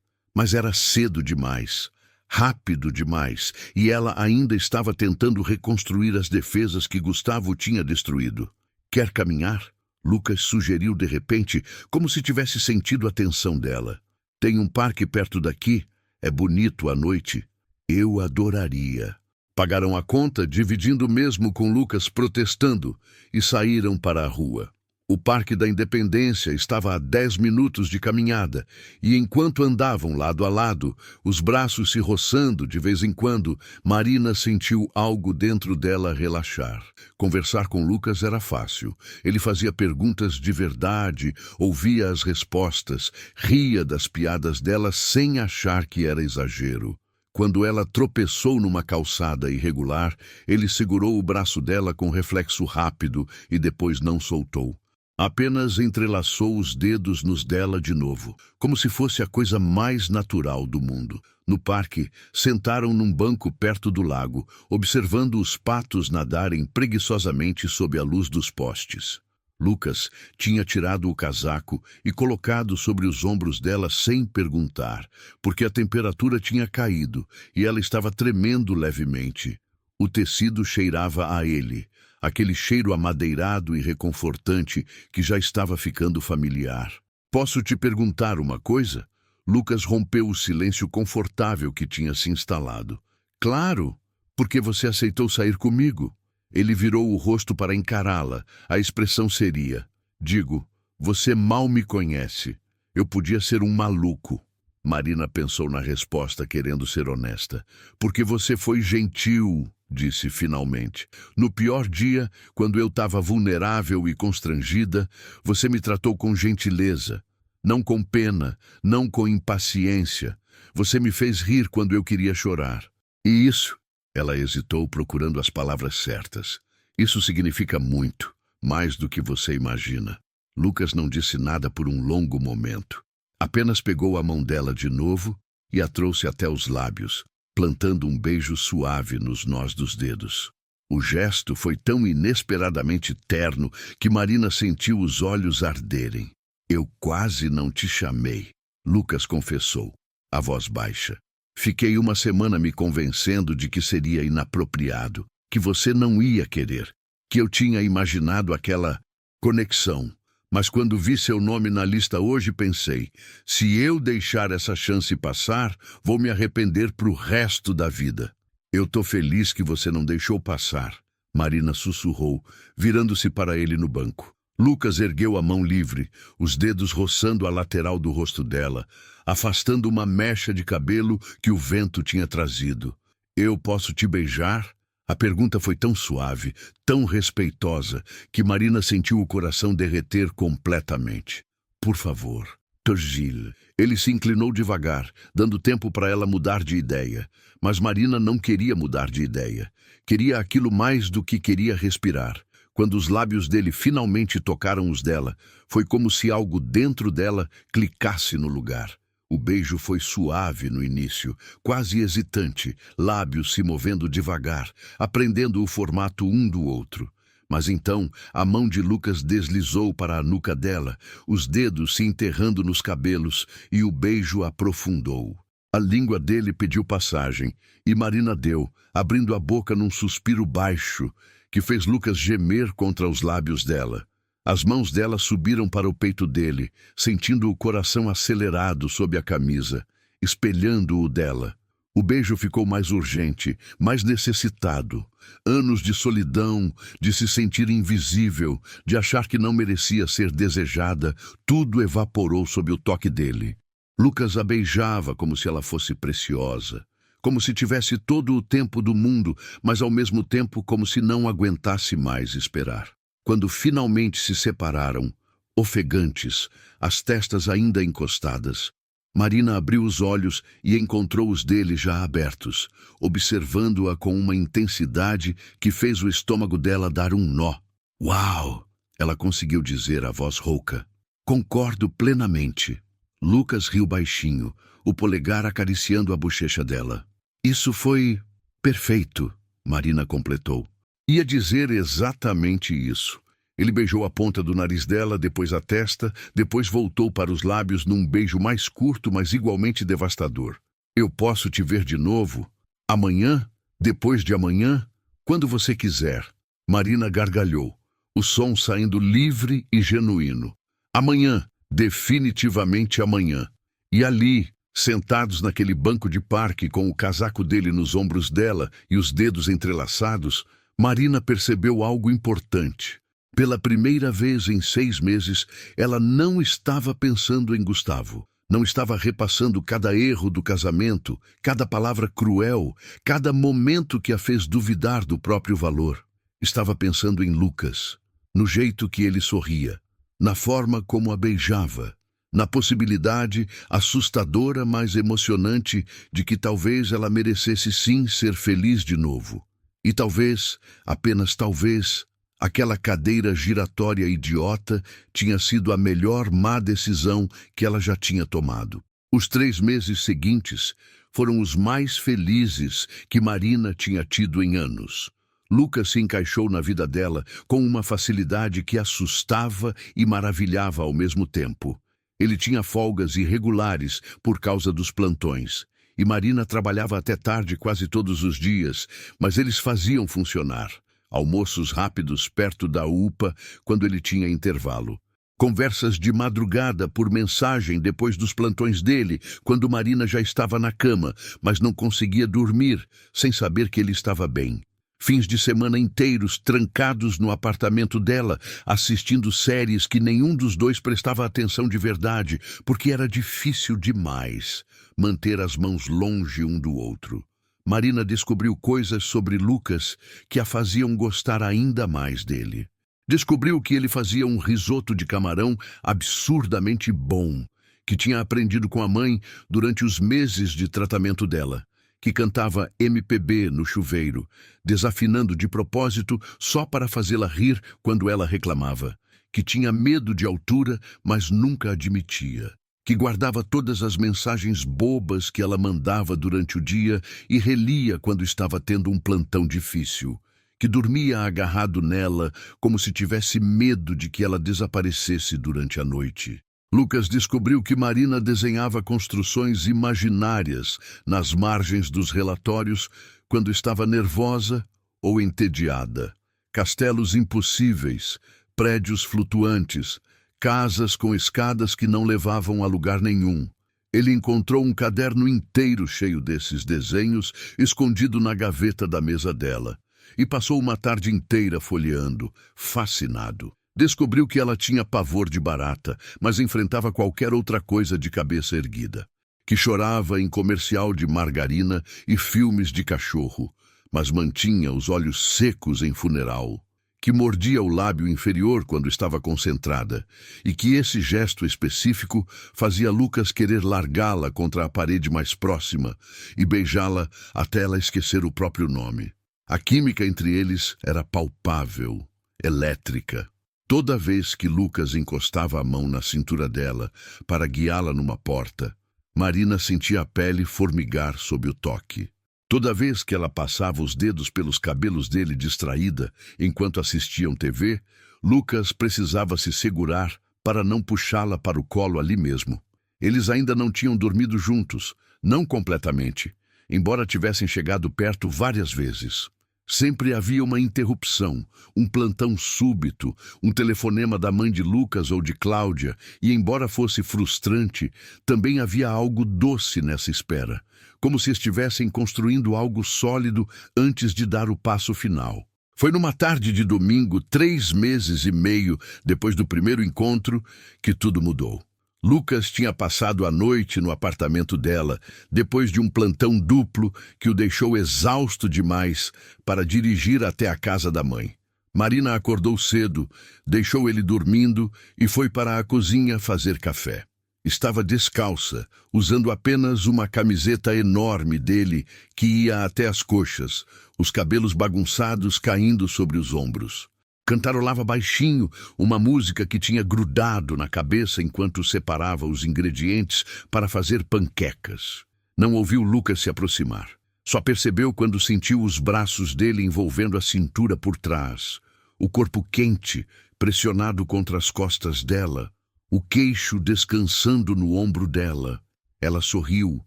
Mas era cedo demais, rápido demais, e ela ainda estava tentando reconstruir as defesas que Gustavo tinha destruído. Quer caminhar? Lucas sugeriu de repente, como se tivesse sentido a tensão dela. Tem um parque perto daqui, é bonito à noite. Eu adoraria. Pagaram a conta, dividindo mesmo com Lucas protestando, e saíram para a rua. O Parque da Independência estava a 10 minutos de caminhada, e enquanto andavam lado a lado, os braços se roçando de vez em quando, Marina sentiu algo dentro dela relaxar. Conversar com Lucas era fácil. Ele fazia perguntas de verdade, ouvia as respostas, ria das piadas dela sem achar que era exagero. Quando ela tropeçou numa calçada irregular, ele segurou o braço dela com reflexo rápido e depois não soltou. Apenas entrelaçou os dedos nos dela de novo, como se fosse a coisa mais natural do mundo. No parque, sentaram num banco perto do lago, observando os patos nadarem preguiçosamente sob a luz dos postes. Lucas tinha tirado o casaco e colocado sobre os ombros dela sem perguntar, porque a temperatura tinha caído e ela estava tremendo levemente. O tecido cheirava a ele, aquele cheiro amadeirado e reconfortante que já estava ficando familiar. Posso te perguntar uma coisa? Lucas rompeu o silêncio confortável que tinha se instalado. Claro, porque você aceitou sair comigo. Ele virou o rosto para encará-la. A expressão seria: digo, você mal me conhece. Eu podia ser um maluco. Marina pensou na resposta, querendo ser honesta. Porque você foi gentil, disse finalmente. No pior dia, quando eu estava vulnerável e constrangida, você me tratou com gentileza. Não com pena, não com impaciência. Você me fez rir quando eu queria chorar. E isso... Ela hesitou, procurando as palavras certas. Isso significa muito, mais do que você imagina. Lucas não disse nada por um longo momento. Apenas pegou a mão dela de novo e a trouxe até os lábios, plantando um beijo suave nos nós dos dedos. O gesto foi tão inesperadamente terno que Marina sentiu os olhos arderem. Eu quase não te chamei, Lucas confessou, a voz baixa. Fiquei uma semana me convencendo de que seria inapropriado, que você não ia querer, que eu tinha imaginado aquela conexão. Mas quando vi seu nome na lista hoje, pensei, se eu deixar essa chance passar, vou me arrepender pro resto da vida. Eu tô feliz que você não deixou passar, Marina sussurrou, virando-se para ele no banco. Lucas ergueu a mão livre, os dedos roçando a lateral do rosto dela, afastando uma mecha de cabelo que o vento tinha trazido. Eu posso te beijar? A pergunta foi tão suave, tão respeitosa, que Marina sentiu o coração derreter completamente. Por favor, Torgil. Ele se inclinou devagar, dando tempo para ela mudar de ideia. Mas Marina não queria mudar de ideia. Queria aquilo mais do que queria respirar. Quando os lábios dele finalmente tocaram os dela, foi como se algo dentro dela clicasse no lugar. O beijo foi suave no início, quase hesitante, lábios se movendo devagar, aprendendo o formato um do outro. Mas então, a mão de Lucas deslizou para a nuca dela, os dedos se enterrando nos cabelos, e o beijo aprofundou. A língua dele pediu passagem, e Marina deu, abrindo a boca num suspiro baixo, que fez Lucas gemer contra os lábios dela. As mãos dela subiram para o peito dele, sentindo o coração acelerado sob a camisa, espelhando o dela. O beijo ficou mais urgente, mais necessitado. Anos de solidão, de se sentir invisível, de achar que não merecia ser desejada, tudo evaporou sob o toque dele. Lucas a beijava como se ela fosse preciosa, como se tivesse todo o tempo do mundo, mas ao mesmo tempo como se não aguentasse mais esperar. Quando finalmente se separaram, ofegantes, as testas ainda encostadas, Marina abriu os olhos e encontrou os dele já abertos, observando-a com uma intensidade que fez o estômago dela dar um nó. Uau! Ela conseguiu dizer, a voz rouca. Concordo plenamente. Lucas riu baixinho, o polegar acariciando a bochecha dela. Isso foi perfeito, Marina completou. Ia dizer exatamente isso. Ele beijou a ponta do nariz dela, depois a testa, depois voltou para os lábios num beijo mais curto, mas igualmente devastador. Eu posso te ver de novo? Amanhã? Depois de amanhã? Quando você quiser. Marina gargalhou, o som saindo livre e genuíno. Amanhã, definitivamente amanhã. E ali, sentados naquele banco de parque com o casaco dele nos ombros dela e os dedos entrelaçados, Marina percebeu algo importante. Pela primeira vez em 6 meses, ela não estava pensando em Gustavo. Não estava repassando cada erro do casamento, cada palavra cruel, cada momento que a fez duvidar do próprio valor. Estava pensando em Lucas, no jeito que ele sorria, na forma como a beijava, na possibilidade assustadora, mas emocionante, de que talvez ela merecesse sim ser feliz de novo. E talvez, apenas talvez, aquela cadeira giratória idiota tinha sido a melhor má decisão que ela já tinha tomado. Os 3 meses seguintes foram os mais felizes que Marina tinha tido em anos. Lucas se encaixou na vida dela com uma facilidade que assustava e maravilhava ao mesmo tempo. Ele tinha folgas irregulares por causa dos plantões, e Marina trabalhava até tarde quase todos os dias, mas eles faziam funcionar. Almoços rápidos perto da UPA quando ele tinha intervalo. Conversas de madrugada por mensagem depois dos plantões dele, quando Marina já estava na cama, mas não conseguia dormir, sem saber que ele estava bem. Fins de semana inteiros trancados no apartamento dela, assistindo séries que nenhum dos dois prestava atenção de verdade, porque era difícil demais manter as mãos longe um do outro. Marina descobriu coisas sobre Lucas que a faziam gostar ainda mais dele. Descobriu que ele fazia um risoto de camarão absurdamente bom, que tinha aprendido com a mãe durante os meses de tratamento dela, que cantava MPB no chuveiro, desafinando de propósito só para fazê-la rir quando ela reclamava, que tinha medo de altura, mas nunca admitia, que guardava todas as mensagens bobas que ela mandava durante o dia e relia quando estava tendo um plantão difícil, que dormia agarrado nela como se tivesse medo de que ela desaparecesse durante a noite. Lucas descobriu que Marina desenhava construções imaginárias nas margens dos relatórios quando estava nervosa ou entediada. Castelos impossíveis, prédios flutuantes, casas com escadas que não levavam a lugar nenhum. Ele encontrou um caderno inteiro cheio desses desenhos, escondido na gaveta da mesa dela, e passou uma tarde inteira folheando, fascinado. Descobriu que ela tinha pavor de barata, mas enfrentava qualquer outra coisa de cabeça erguida. Que chorava em comercial de margarina e filmes de cachorro, mas mantinha os olhos secos em funeral. Que mordia o lábio inferior quando estava concentrada, e que esse gesto específico fazia Lucas querer largá-la contra a parede mais próxima e beijá-la até ela esquecer o próprio nome. A química entre eles era palpável, elétrica. Toda vez que Lucas encostava a mão na cintura dela para guiá-la numa porta, Marina sentia a pele formigar sob o toque. Toda vez que ela passava os dedos pelos cabelos dele distraída enquanto assistiam TV, Lucas precisava se segurar para não puxá-la para o colo ali mesmo. Eles ainda não tinham dormido juntos, não completamente, embora tivessem chegado perto várias vezes. Sempre havia uma interrupção, um plantão súbito, um telefonema da mãe de Lucas ou de Cláudia, e embora fosse frustrante, também havia algo doce nessa espera, como se estivessem construindo algo sólido antes de dar o passo final. Foi numa tarde de domingo, 3 meses e meio depois do primeiro encontro, que tudo mudou. Lucas tinha passado a noite no apartamento dela, depois de um plantão duplo que o deixou exausto demais para dirigir até a casa da mãe. Marina acordou cedo, deixou ele dormindo e foi para a cozinha fazer café. Estava descalça, usando apenas uma camiseta enorme dele que ia até as coxas, os cabelos bagunçados caindo sobre os ombros. Cantarolava baixinho uma música que tinha grudado na cabeça enquanto separava os ingredientes para fazer panquecas. Não ouviu Lucas se aproximar. Só percebeu quando sentiu os braços dele envolvendo a cintura por trás, o corpo quente, pressionado contra as costas dela, o queixo descansando no ombro dela. Ela sorriu,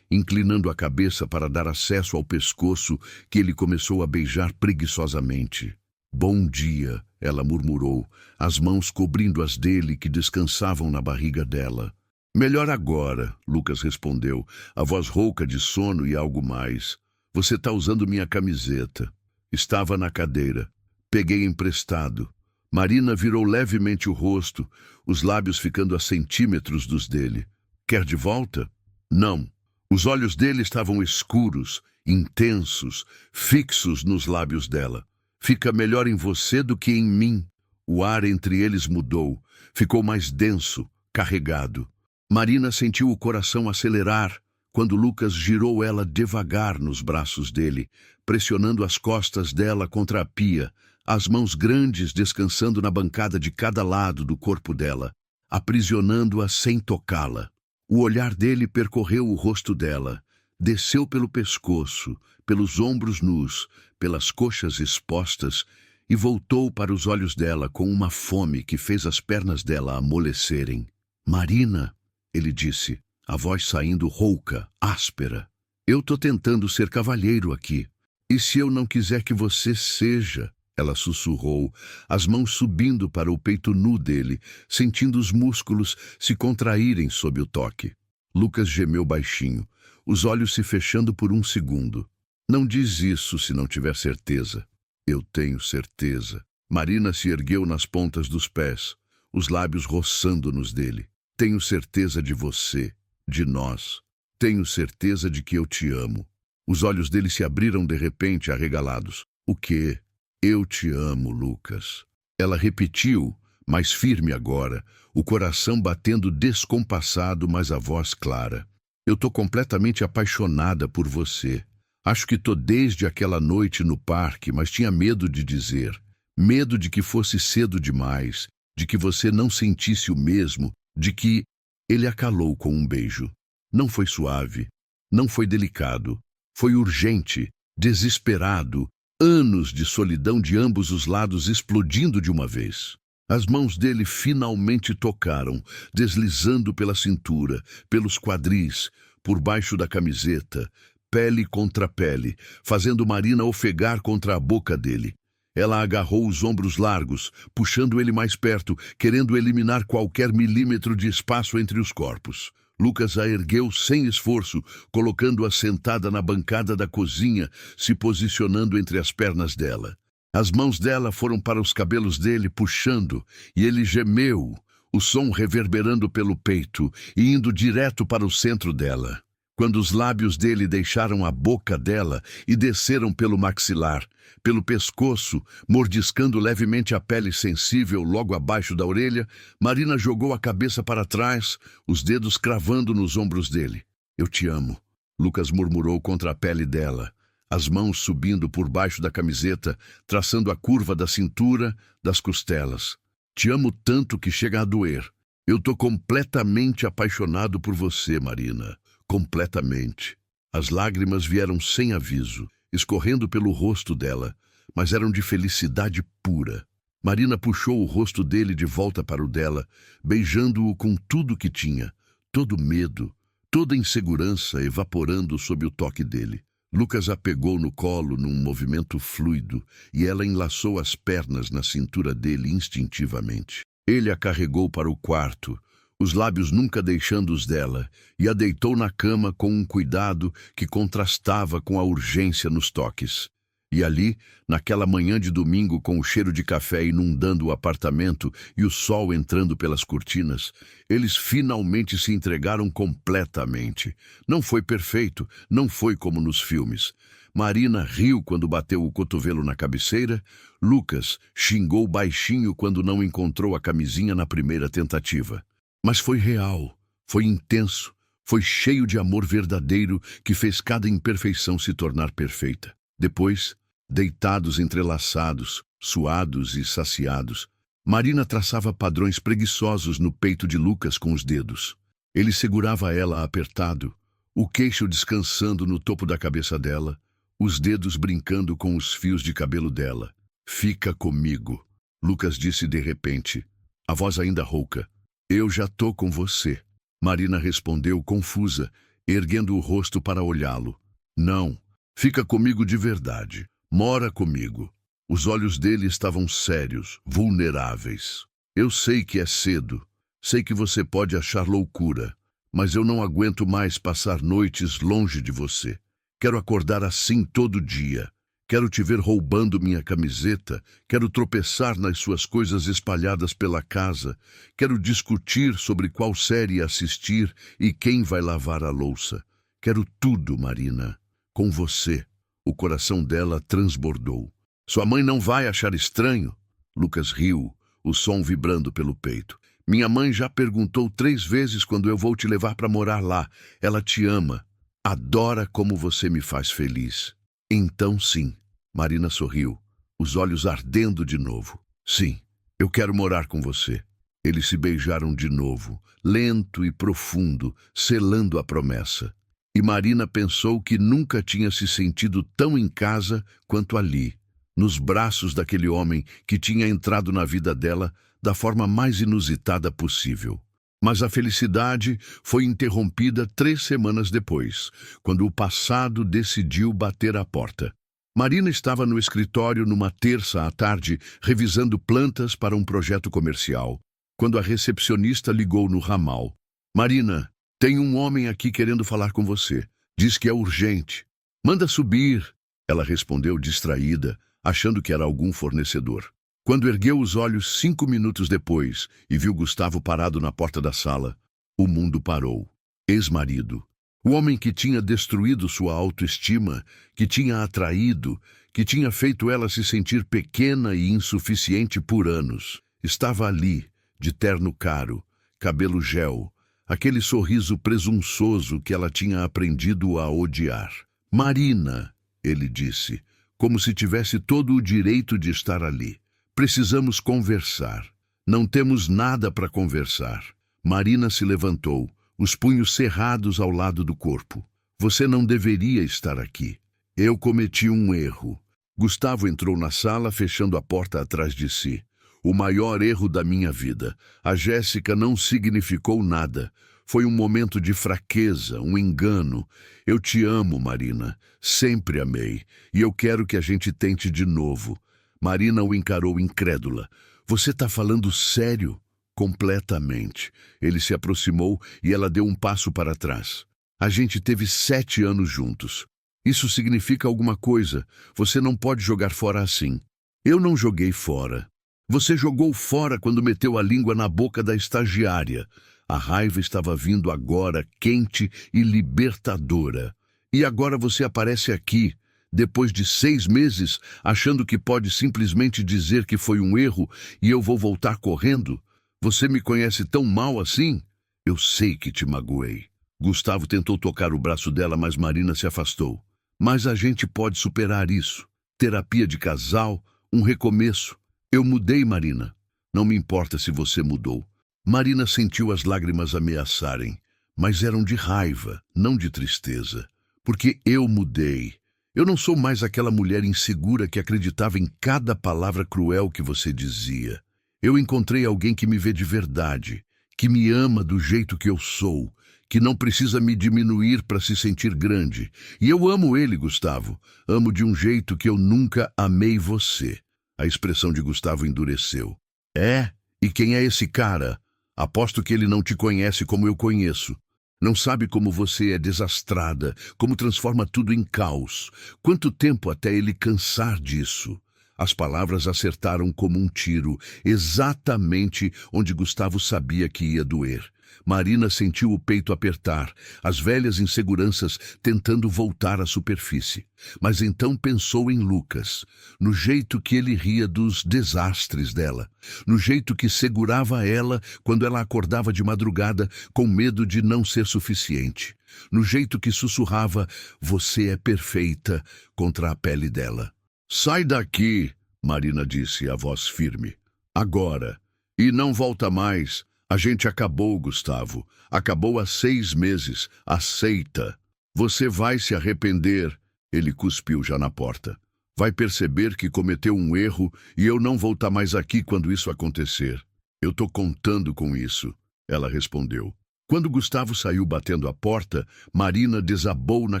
inclinando a cabeça para dar acesso ao pescoço que ele começou a beijar preguiçosamente. Bom dia, ela murmurou, as mãos cobrindo as dele que descansavam na barriga dela. Melhor agora, Lucas respondeu, a voz rouca de sono e algo mais. Você tá usando minha camiseta. Estava na cadeira. Peguei emprestado. Marina virou levemente o rosto, os lábios ficando a centímetros dos dele. Quer de volta? Não. Os olhos dele estavam escuros, intensos, fixos nos lábios dela. Fica melhor em você do que em mim. O ar entre eles mudou. Ficou mais denso, carregado. Marina sentiu o coração acelerar quando Lucas girou ela devagar nos braços dele, pressionando as costas dela contra a pia, as mãos grandes descansando na bancada de cada lado do corpo dela, aprisionando-a sem tocá-la. O olhar dele percorreu o rosto dela, desceu pelo pescoço, pelos ombros nus, pelas coxas expostas e voltou para os olhos dela com uma fome que fez as pernas dela amolecerem. Marina, ele disse, a voz saindo rouca, áspera. Eu tô tentando ser cavalheiro aqui. E se eu não quiser que você seja? Ela sussurrou, as mãos subindo para o peito nu dele, sentindo os músculos se contraírem sob o toque. Lucas gemeu baixinho, os olhos se fechando por um segundo. Não diz isso se não tiver certeza. Eu tenho certeza. Marina se ergueu nas pontas dos pés, os lábios roçando nos dele. Tenho certeza de você, de nós. Tenho certeza de que eu te amo. Os olhos dele se abriram de repente, arregalados. O quê? Eu te amo, Lucas. Ela repetiu, mais firme agora, o coração batendo descompassado, mas a voz clara. Eu tô completamente apaixonada por você. Acho que tô desde aquela noite no parque, mas tinha medo de dizer. Medo de que fosse cedo demais, de que você não sentisse o mesmo, de que... Ele a calou com um beijo. Não foi suave, não foi delicado. Foi urgente, desesperado, anos de solidão de ambos os lados explodindo de uma vez. As mãos dele finalmente tocaram, deslizando pela cintura, pelos quadris, por baixo da camiseta, pele contra pele, fazendo Marina ofegar contra a boca dele. Ela agarrou os ombros largos, puxando ele mais perto, querendo eliminar qualquer milímetro de espaço entre os corpos. Lucas a ergueu sem esforço, colocando-a sentada na bancada da cozinha, se posicionando entre as pernas dela. As mãos dela foram para os cabelos dele, puxando, e ele gemeu, o som reverberando pelo peito e indo direto para o centro dela. Quando os lábios dele deixaram a boca dela e desceram pelo maxilar, pelo pescoço, mordiscando levemente a pele sensível logo abaixo da orelha, Marina jogou a cabeça para trás, os dedos cravando nos ombros dele. Eu te amo, Lucas murmurou contra a pele dela, as mãos subindo por baixo da camiseta, traçando a curva da cintura, das costelas. Te amo tanto que chega a doer. Eu tô completamente apaixonado por você, Marina. Completamente. As lágrimas vieram sem aviso, escorrendo pelo rosto dela, mas eram de felicidade pura. Marina puxou o rosto dele de volta para o dela, beijando-o com tudo que tinha, todo medo, toda insegurança evaporando sob o toque dele. Lucas a pegou no colo num movimento fluido e ela enlaçou as pernas na cintura dele instintivamente. Ele a carregou para o quarto, os lábios nunca deixando os dela, e a deitou na cama com um cuidado que contrastava com a urgência nos toques. E ali, naquela manhã de domingo com o cheiro de café inundando o apartamento e o sol entrando pelas cortinas, eles finalmente se entregaram completamente. Não foi perfeito, não foi como nos filmes. Marina riu quando bateu o cotovelo na cabeceira, Lucas xingou baixinho quando não encontrou a camisinha na primeira tentativa. Mas foi real, foi intenso, foi cheio de amor verdadeiro que fez cada imperfeição se tornar perfeita. Depois, deitados entrelaçados, suados e saciados. Marina traçava padrões preguiçosos no peito de Lucas com os dedos. Ele segurava ela apertado, o queixo descansando no topo da cabeça dela, os dedos brincando com os fios de cabelo dela. "Fica comigo", Lucas disse de repente, a voz ainda rouca. "Eu já tô com você." Marina respondeu confusa, erguendo o rosto para olhá-lo. "Não, fica comigo de verdade. Mora comigo." Os olhos dele estavam sérios, vulneráveis. "Eu sei que é cedo, sei que você pode achar loucura, mas eu não aguento mais passar noites longe de você. Quero acordar assim todo dia. Quero te ver roubando minha camiseta, quero tropeçar nas suas coisas espalhadas pela casa, quero discutir sobre qual série assistir e quem vai lavar a louça. Quero tudo, Marina, com você." O coração dela transbordou. "Sua mãe não vai achar estranho?" Lucas riu, o som vibrando pelo peito. "Minha mãe já perguntou 3 vezes quando eu vou te levar para morar lá. Ela te ama, adora como você me faz feliz." "Então sim." Marina sorriu, os olhos ardendo de novo. "Sim, eu quero morar com você." Eles se beijaram de novo, lento e profundo, selando a promessa. E Marina pensou que nunca tinha se sentido tão em casa quanto ali, nos braços daquele homem que tinha entrado na vida dela da forma mais inusitada possível. Mas a felicidade foi interrompida 3 semanas depois, quando o passado decidiu bater à porta. Marina estava no escritório numa terça à tarde, revisando plantas para um projeto comercial, quando a recepcionista ligou no ramal. "Marina, tem um homem aqui querendo falar com você. Diz que é urgente." "Manda subir," ela respondeu distraída, achando que era algum fornecedor. Quando ergueu os olhos 5 minutos depois e viu Gustavo parado na porta da sala, o mundo parou. Ex-marido. O homem que tinha destruído sua autoestima, que tinha atraído, que tinha feito ela se sentir pequena e insuficiente por anos. Estava ali, de terno caro, cabelo gel, aquele sorriso presunçoso que ela tinha aprendido a odiar. "Marina", ele disse, como se tivesse todo o direito de estar ali. "Precisamos conversar." "Não temos nada para conversar." Marina se levantou, os punhos cerrados ao lado do corpo. "Você não deveria estar aqui. Eu cometi um erro." Gustavo entrou na sala, fechando a porta atrás de si. "O maior erro da minha vida. A Jéssica não significou nada. Foi um momento de fraqueza, um engano. Eu te amo, Marina. Sempre amei. E eu quero que a gente tente de novo." Marina o encarou incrédula. "Você está falando sério?" "Completamente." Ele se aproximou e ela deu um passo para trás. "A gente teve 7 anos juntos. Isso significa alguma coisa. Você não pode jogar fora assim." "Eu não joguei fora. Você jogou fora quando meteu a língua na boca da estagiária." A raiva estava vindo agora, quente e libertadora. "E agora você aparece aqui, depois de 6 meses, achando que pode simplesmente dizer que foi um erro e eu vou voltar correndo? Você me conhece tão mal assim?" "Eu sei que te magoei." Gustavo tentou tocar o braço dela, mas Marina se afastou. "Mas a gente pode superar isso. Terapia de casal, um recomeço." "Eu mudei, Marina." "Não me importa se você mudou." Marina sentiu as lágrimas ameaçarem, mas eram de raiva, não de tristeza. "Porque eu mudei. Eu não sou mais aquela mulher insegura que acreditava em cada palavra cruel que você dizia. Eu encontrei alguém que me vê de verdade, que me ama do jeito que eu sou, que não precisa me diminuir para se sentir grande. E eu amo ele, Gustavo. Amo de um jeito que eu nunca amei você." A expressão de Gustavo endureceu. "É? E quem é esse cara? Aposto que ele não te conhece como eu conheço. Não sabe como você é desastrada, como transforma tudo em caos. Quanto tempo até ele cansar disso?" As palavras acertaram como um tiro, exatamente onde Gustavo sabia que ia doer. Marina sentiu o peito apertar, as velhas inseguranças tentando voltar à superfície. Mas então pensou em Lucas, no jeito que ele ria dos desastres dela, no jeito que segurava ela quando ela acordava de madrugada com medo de não ser suficiente, no jeito que sussurrava "você é perfeita" contra a pele dela. "Sai daqui!" Marina disse, a voz firme. Agora. E não volta mais. A gente acabou, Gustavo. Acabou há 6 meses. Aceita. Você vai se arrepender. Ele cuspiu já na porta. Vai perceber que cometeu um erro e eu não vou estar mais aqui quando isso acontecer. Eu tô contando com isso. Ela respondeu. Quando Gustavo saiu batendo a porta, Marina desabou na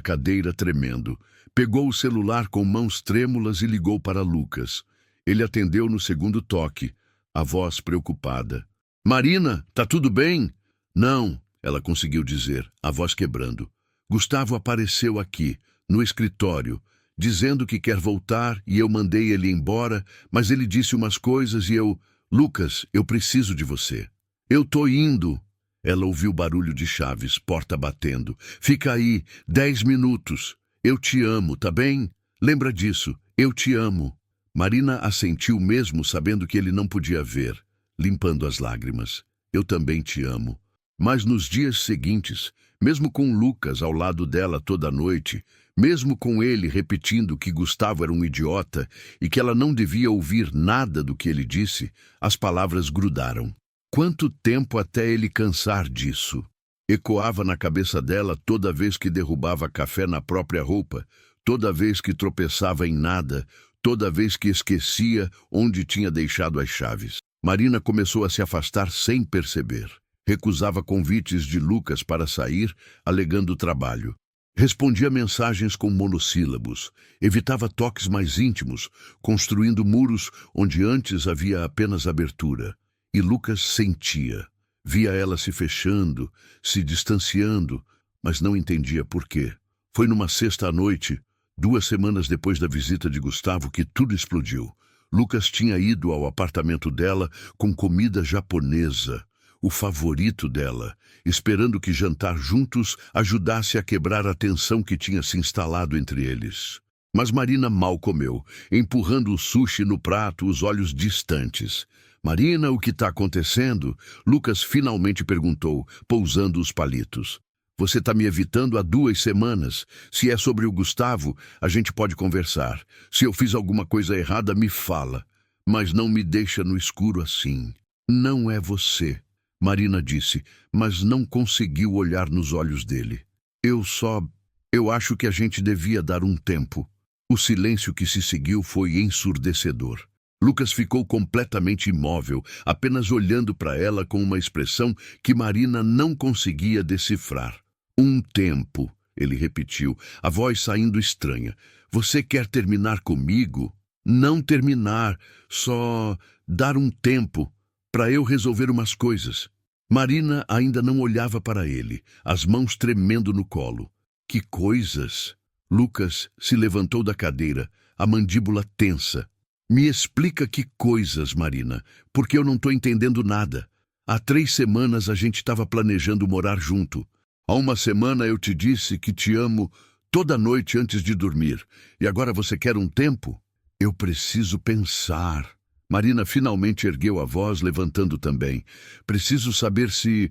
cadeira tremendo. Pegou o celular com mãos trêmulas e ligou para Lucas. Ele atendeu no segundo toque, a voz preocupada. Marina, tá tudo bem? Não, ela conseguiu dizer, a voz quebrando. Gustavo apareceu aqui, no escritório, dizendo que quer voltar e eu mandei ele embora, mas ele disse umas coisas e eu... Lucas, eu preciso de você. Eu tô indo. Ela ouviu barulho de chaves, porta batendo. Fica aí, 10 minutos. Eu te amo, tá bem? Lembra disso, eu te amo. Marina assentiu mesmo sabendo que ele não podia ver, limpando as lágrimas. Eu também te amo. Mas nos dias seguintes, mesmo com Lucas ao lado dela toda noite, mesmo com ele repetindo que Gustavo era um idiota e que ela não devia ouvir nada do que ele disse, as palavras grudaram. Quanto tempo até ele cansar disso? Ecoava na cabeça dela toda vez que derrubava café na própria roupa, toda vez que tropeçava em nada, toda vez que esquecia onde tinha deixado as chaves. Marina começou a se afastar sem perceber. Recusava convites de Lucas para sair, alegando trabalho. Respondia mensagens com monossílabos. Evitava toques mais íntimos, construindo muros onde antes havia apenas abertura. E Lucas sentia. Via ela se fechando, se distanciando, mas não entendia por quê. Foi numa sexta à noite, 2 semanas depois da visita de Gustavo, que tudo explodiu. Lucas tinha ido ao apartamento dela com comida japonesa, o favorito dela, esperando que jantar juntos ajudasse a quebrar a tensão que tinha se instalado entre eles. Mas Marina mal comeu, empurrando o sushi no prato, os olhos distantes. Marina, o que está acontecendo? Lucas finalmente perguntou, pousando os palitos. Você está me evitando há 2 semanas. Se é sobre o Gustavo, a gente pode conversar. Se eu fiz alguma coisa errada, me fala. Mas não me deixa no escuro assim. Não é você, Marina disse, mas não conseguiu olhar nos olhos dele. Eu acho que a gente devia dar um tempo. O silêncio que se seguiu foi ensurdecedor. Lucas ficou completamente imóvel, apenas olhando para ela com uma expressão que Marina não conseguia decifrar. Um tempo, ele repetiu, a voz saindo estranha. Você quer terminar comigo? Não terminar, só dar um tempo para eu resolver umas coisas. Marina ainda não olhava para ele, as mãos tremendo no colo. Que coisas? Lucas se levantou da cadeira, a mandíbula tensa. Me explica que coisas, Marina, porque eu não estou entendendo nada. Há 3 semanas a gente estava planejando morar junto. Há 1 semana eu te disse que te amo toda noite antes de dormir. E agora você quer um tempo? Eu preciso pensar. Marina finalmente ergueu a voz, levantando também. Preciso saber se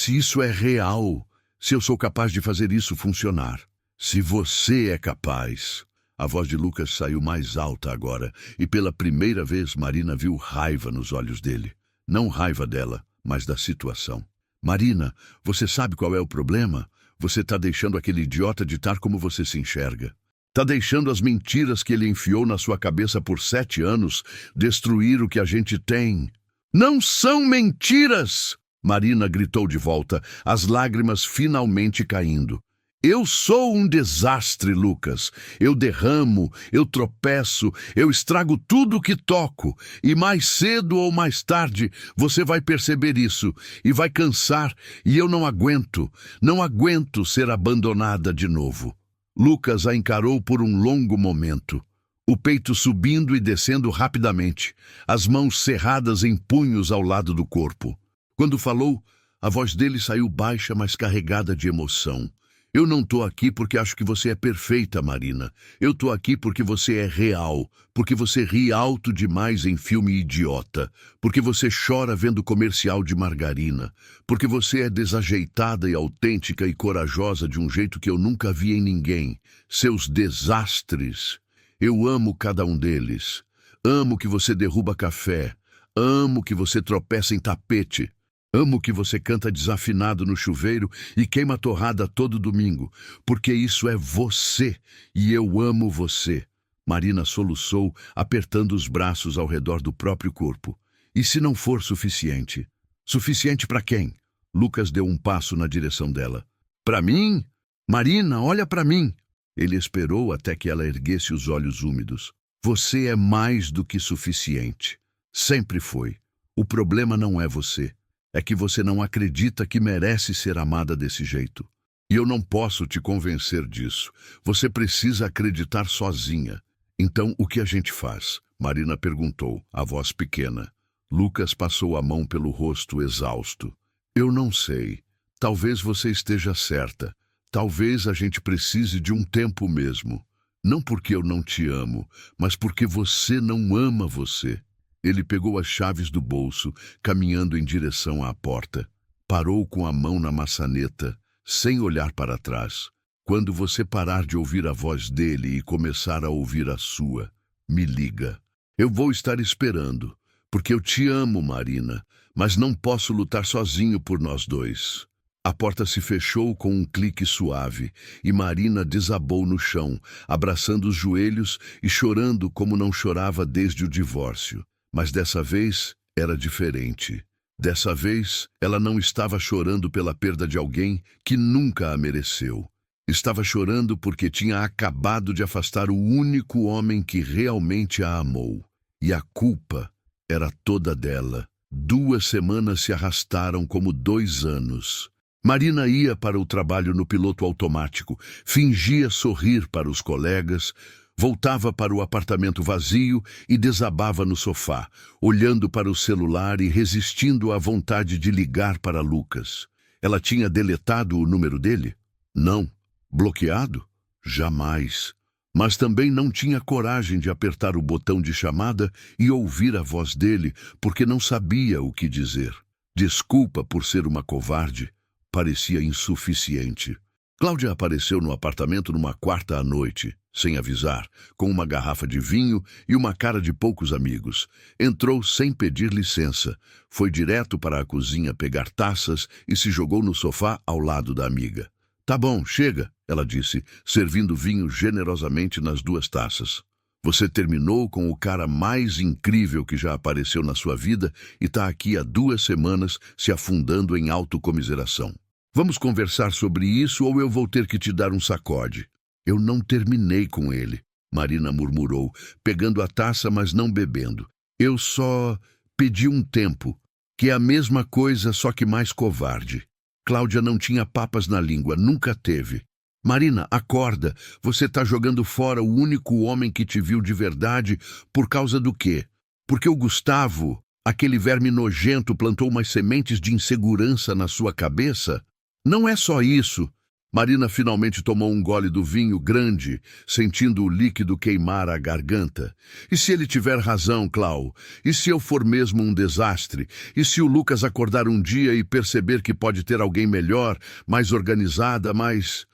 isso é real, se eu sou capaz de fazer isso funcionar. Se você é capaz... A voz de Lucas saiu mais alta agora, e pela primeira vez Marina viu raiva nos olhos dele. Não raiva dela, mas da situação. Marina, você sabe qual é o problema? Você está deixando aquele idiota ditar como você se enxerga. Está deixando as mentiras que ele enfiou na sua cabeça por 7 anos destruir o que a gente tem. Não são mentiras! Marina gritou de volta, as lágrimas finalmente caindo. Eu sou um desastre, Lucas. Eu derramo, eu tropeço, eu estrago tudo que toco. E mais cedo ou mais tarde você vai perceber isso e vai cansar. E eu não aguento ser abandonada de novo. Lucas a encarou por um longo momento. O peito subindo e descendo rapidamente, as mãos cerradas em punhos ao lado do corpo. Quando falou, a voz dele saiu baixa, mas carregada de emoção. Eu não tô aqui porque acho que você é perfeita, Marina. Eu tô aqui porque você é real, porque você ri alto demais em filme idiota, porque você chora vendo comercial de margarina, porque você é desajeitada e autêntica e corajosa de um jeito que eu nunca vi em ninguém. Seus desastres. Eu amo cada um deles. Amo que você derruba café. Amo que você tropeça em tapete. Amo que você canta desafinado no chuveiro e queima torrada todo domingo, porque isso é você e eu amo você. Marina soluçou, apertando os braços ao redor do próprio corpo. E se não for suficiente? Suficiente para quem? Lucas deu um passo na direção dela. Para mim? Marina, olha para mim. Ele esperou até que ela erguesse os olhos úmidos. Você é mais do que suficiente. Sempre foi. O problema não é você. É que você não acredita que merece ser amada desse jeito. E eu não posso te convencer disso. Você precisa acreditar sozinha. Então, o que a gente faz? Marina perguntou, a voz pequena. Lucas passou a mão pelo rosto exausto. Eu não sei. Talvez você esteja certa. Talvez a gente precise de um tempo mesmo. Não porque eu não te amo, mas porque você não ama você. Ele pegou as chaves do bolso, caminhando em direção à porta. Parou com a mão na maçaneta, sem olhar para trás. Quando você parar de ouvir a voz dele e começar a ouvir a sua, me liga. Eu vou estar esperando, porque eu te amo, Marina, mas não posso lutar sozinho por nós dois. A porta se fechou com um clique suave e Marina desabou no chão, abraçando os joelhos e chorando como não chorava desde o divórcio. Mas dessa vez era diferente. Dessa vez, ela não estava chorando pela perda de alguém que nunca a mereceu. Estava chorando porque tinha acabado de afastar o único homem que realmente a amou. E a culpa era toda dela. 2 semanas se arrastaram como 2 anos. Marina ia para o trabalho no piloto automático, fingia sorrir para os colegas, voltava para o apartamento vazio e desabava no sofá, olhando para o celular e resistindo à vontade de ligar para Lucas. Ela tinha deletado o número dele? Não. Bloqueado? Jamais. Mas também não tinha coragem de apertar o botão de chamada e ouvir a voz dele, porque não sabia o que dizer. Desculpa por ser uma covarde. Parecia insuficiente. Cláudia apareceu no apartamento numa quarta à noite, sem avisar, com uma garrafa de vinho e uma cara de poucos amigos. Entrou sem pedir licença, foi direto para a cozinha pegar taças e se jogou no sofá ao lado da amiga. Tá bom, chega, ela disse, servindo vinho generosamente nas 2 taças. Você terminou com o cara mais incrível que já apareceu na sua vida e tá aqui há 2 semanas se afundando em autocomiseração. Vamos conversar sobre isso ou eu vou ter que te dar um sacode. Eu não terminei com ele, Marina murmurou, pegando a taça, mas não bebendo. Eu só pedi um tempo, que é a mesma coisa, só que mais covarde. Cláudia não tinha papas na língua, nunca teve. Marina, acorda, você tá jogando fora o único homem que te viu de verdade por causa do quê? Porque o Gustavo, aquele verme nojento, plantou umas sementes de insegurança na sua cabeça? Não é só isso. Marina finalmente tomou um gole do vinho grande, sentindo o líquido queimar a garganta. E se ele tiver razão, Clau? E se eu for mesmo um desastre? E se o Lucas acordar um dia e perceber que pode ter alguém melhor, mais organizada, mais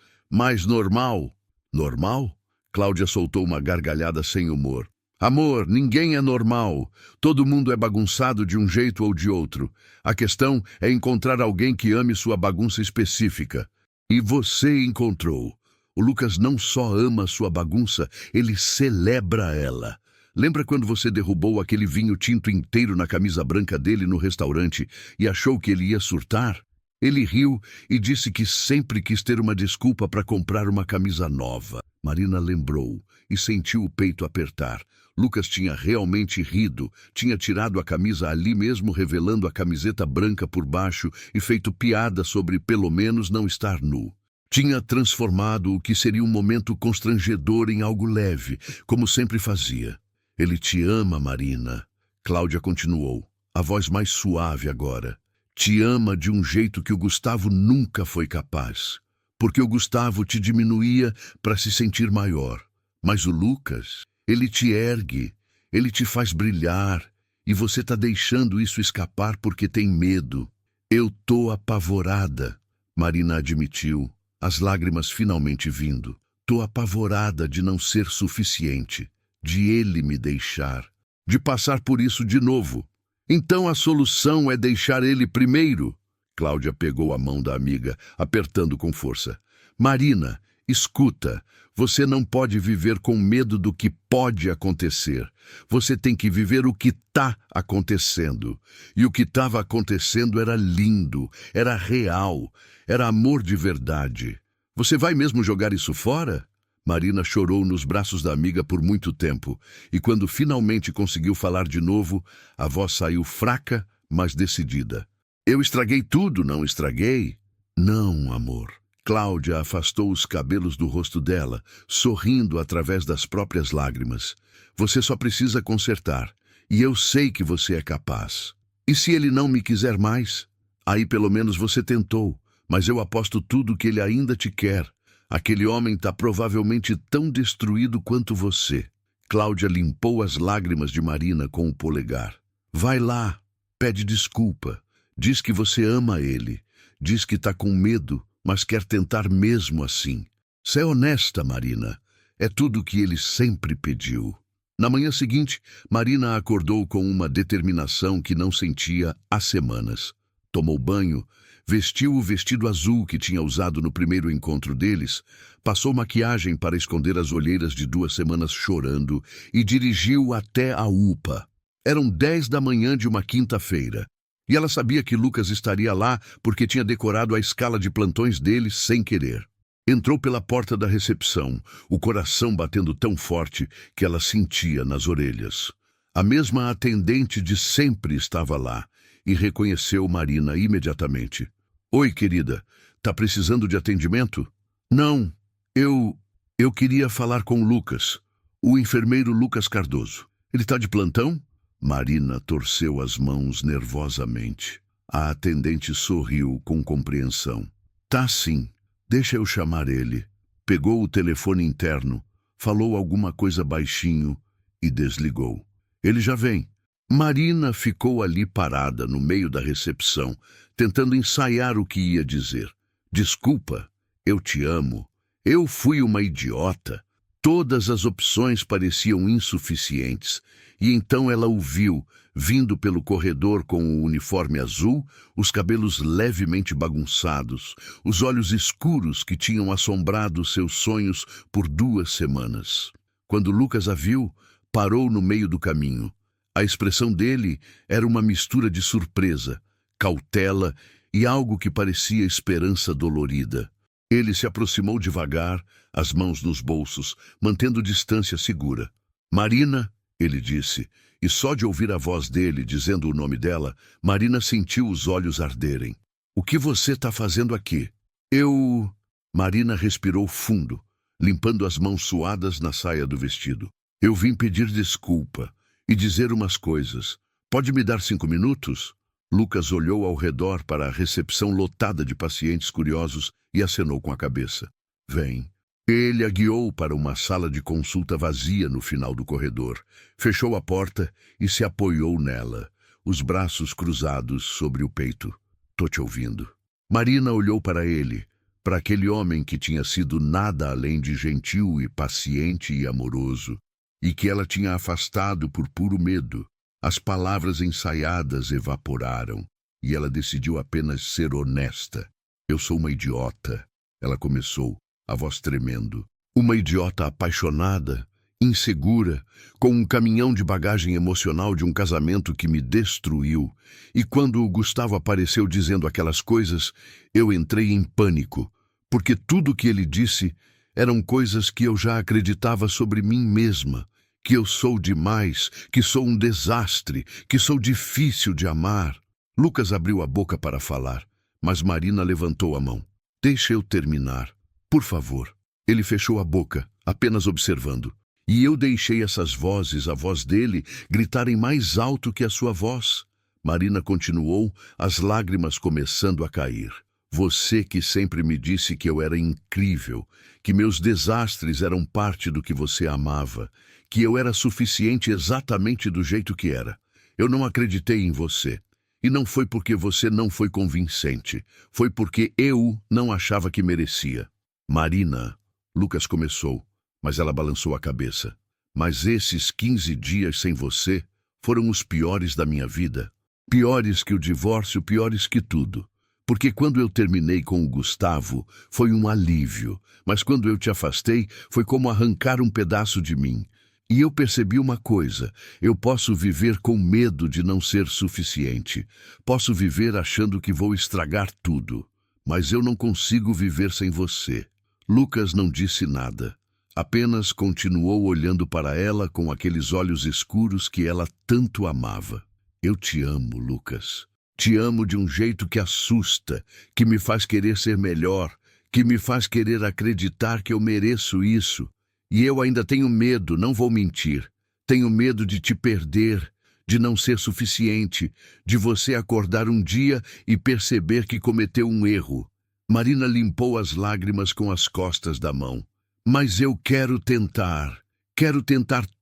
normal? Normal? Cláudia soltou uma gargalhada sem humor. Amor, ninguém é normal. Todo mundo é bagunçado de um jeito ou de outro. A questão é encontrar alguém que ame sua bagunça específica. E você encontrou. O Lucas não só ama sua bagunça, ele celebra ela. Lembra quando você derrubou aquele vinho tinto inteiro na camisa branca dele no restaurante e achou que ele ia surtar? Ele riu e disse que sempre quis ter uma desculpa para comprar uma camisa nova. Marina lembrou e sentiu o peito apertar. Lucas tinha realmente rido, tinha tirado a camisa ali mesmo, revelando a camiseta branca por baixo e feito piada sobre pelo menos não estar nu. Tinha transformado o que seria um momento constrangedor em algo leve, como sempre fazia. Ele te ama, Marina. Cláudia continuou, a voz mais suave agora. Te ama de um jeito que o Gustavo nunca foi capaz. Porque o Gustavo te diminuía para se sentir maior. Mas o Lucas, ele te ergue, ele te faz brilhar, e você tá deixando isso escapar porque tem medo. Eu tô apavorada, Marina admitiu, as lágrimas finalmente vindo. Tô apavorada de não ser suficiente, de ele me deixar. de passar por isso de novo. Então a solução é deixar ele primeiro. Cláudia pegou a mão da amiga, apertando com força. Marina, escuta, você não pode viver com medo do que pode acontecer. Você tem que viver o que está acontecendo. E o que estava acontecendo era lindo, era real, era amor de verdade. Você vai mesmo jogar isso fora? Marina chorou nos braços da amiga por muito tempo, e quando finalmente conseguiu falar de novo, a voz saiu fraca, mas decidida. Eu estraguei tudo, não estraguei? Não, amor. Cláudia afastou os cabelos do rosto dela, sorrindo através das próprias lágrimas. Você só precisa consertar, e eu sei que você é capaz. E se ele não me quiser mais? Aí pelo menos você tentou, mas eu aposto tudo que ele ainda te quer. Aquele homem está provavelmente tão destruído quanto você. Cláudia limpou as lágrimas de Marina com o polegar. Vai lá, pede desculpa. Diz que você ama ele. Diz que está com medo, mas quer tentar mesmo assim. Sé honesta, Marina. É tudo o que ele sempre pediu. Na manhã seguinte, Marina acordou com uma determinação que não sentia há semanas. Tomou banho, vestiu o vestido azul que tinha usado no primeiro encontro deles, passou maquiagem para esconder as olheiras de 2 semanas chorando e dirigiu até a UPA. Eram 10 da manhã de uma quinta-feira. E ela sabia que Lucas estaria lá porque tinha decorado a escala de plantões dele sem querer. Entrou pela porta da recepção, o coração batendo tão forte que ela sentia nas orelhas. A mesma atendente de sempre estava lá e reconheceu Marina imediatamente. Oi, querida, tá precisando de atendimento? Não, eu queria falar com o Lucas, o enfermeiro Lucas Cardoso. Ele tá de plantão? Marina torceu as mãos nervosamente. A atendente sorriu com compreensão. Tá sim, deixa eu chamar ele. Pegou o telefone interno, falou alguma coisa baixinho e desligou. Ele já vem. Marina ficou ali parada no meio da recepção, tentando ensaiar o que ia dizer. Desculpa, eu te amo. Eu fui uma idiota. Todas as opções pareciam insuficientes, e então ela o viu, vindo pelo corredor com o uniforme azul, os cabelos levemente bagunçados, os olhos escuros que tinham assombrado seus sonhos por 2 semanas. Quando Lucas a viu, parou no meio do caminho. A expressão dele era uma mistura de surpresa, cautela e algo que parecia esperança dolorida. Ele se aproximou devagar, as mãos nos bolsos, mantendo distância segura. Marina, ele disse, e só de ouvir a voz dele dizendo o nome dela, Marina sentiu os olhos arderem. O que você está fazendo aqui? Eu... Marina respirou fundo, limpando as mãos suadas na saia do vestido. Eu vim pedir desculpa e dizer umas coisas. Pode me dar 5 minutos? Lucas olhou ao redor para a recepção lotada de pacientes curiosos e acenou com a cabeça. Vem. Ele a guiou para uma sala de consulta vazia no final do corredor, fechou a porta e se apoiou nela, os braços cruzados sobre o peito. Tô te ouvindo. Marina olhou para ele, para aquele homem que tinha sido nada além de gentil e paciente e amoroso, e que ela tinha afastado por puro medo. As palavras ensaiadas evaporaram, e ela decidiu apenas ser honesta. Eu sou uma idiota, ela começou, a voz tremendo. Uma idiota apaixonada, insegura, com um caminhão de bagagem emocional de um casamento que me destruiu. E quando o Gustavo apareceu dizendo aquelas coisas, eu entrei em pânico, porque tudo o que ele disse eram coisas que eu já acreditava sobre mim mesma. Que eu sou demais, que sou um desastre, que sou difícil de amar. Lucas abriu a boca para falar, mas Marina levantou a mão. Deixa eu terminar, por favor. Ele fechou a boca, apenas observando. E eu deixei essas vozes, a voz dele, gritarem mais alto que a sua voz. Marina continuou, as lágrimas começando a cair. Você que sempre me disse que eu era incrível, que meus desastres eram parte do que você amava, que eu era suficiente exatamente do jeito que era. Eu não acreditei em você. E não foi porque você não foi convincente. Foi porque eu não achava que merecia. Marina, Lucas começou, mas ela balançou a cabeça. Mas esses 15 dias sem você, foram os piores da minha vida. Piores que o divórcio, piores que tudo. Porque quando eu terminei com o Gustavo, foi um alívio. Mas quando eu te afastei, foi como arrancar um pedaço de mim. E eu percebi uma coisa: eu posso viver com medo de não ser suficiente. Posso viver achando que vou estragar tudo. Mas eu não consigo viver sem você. Lucas não disse nada. Apenas continuou olhando para ela com aqueles olhos escuros que ela tanto amava. Eu te amo, Lucas. Te amo de um jeito que assusta, que me faz querer ser melhor, que me faz querer acreditar que eu mereço isso. E eu ainda tenho medo, não vou mentir. Tenho medo de te perder, de não ser suficiente, de você acordar um dia e perceber que cometeu um erro. Marina limpou as lágrimas com as costas da mão. Mas eu quero tentar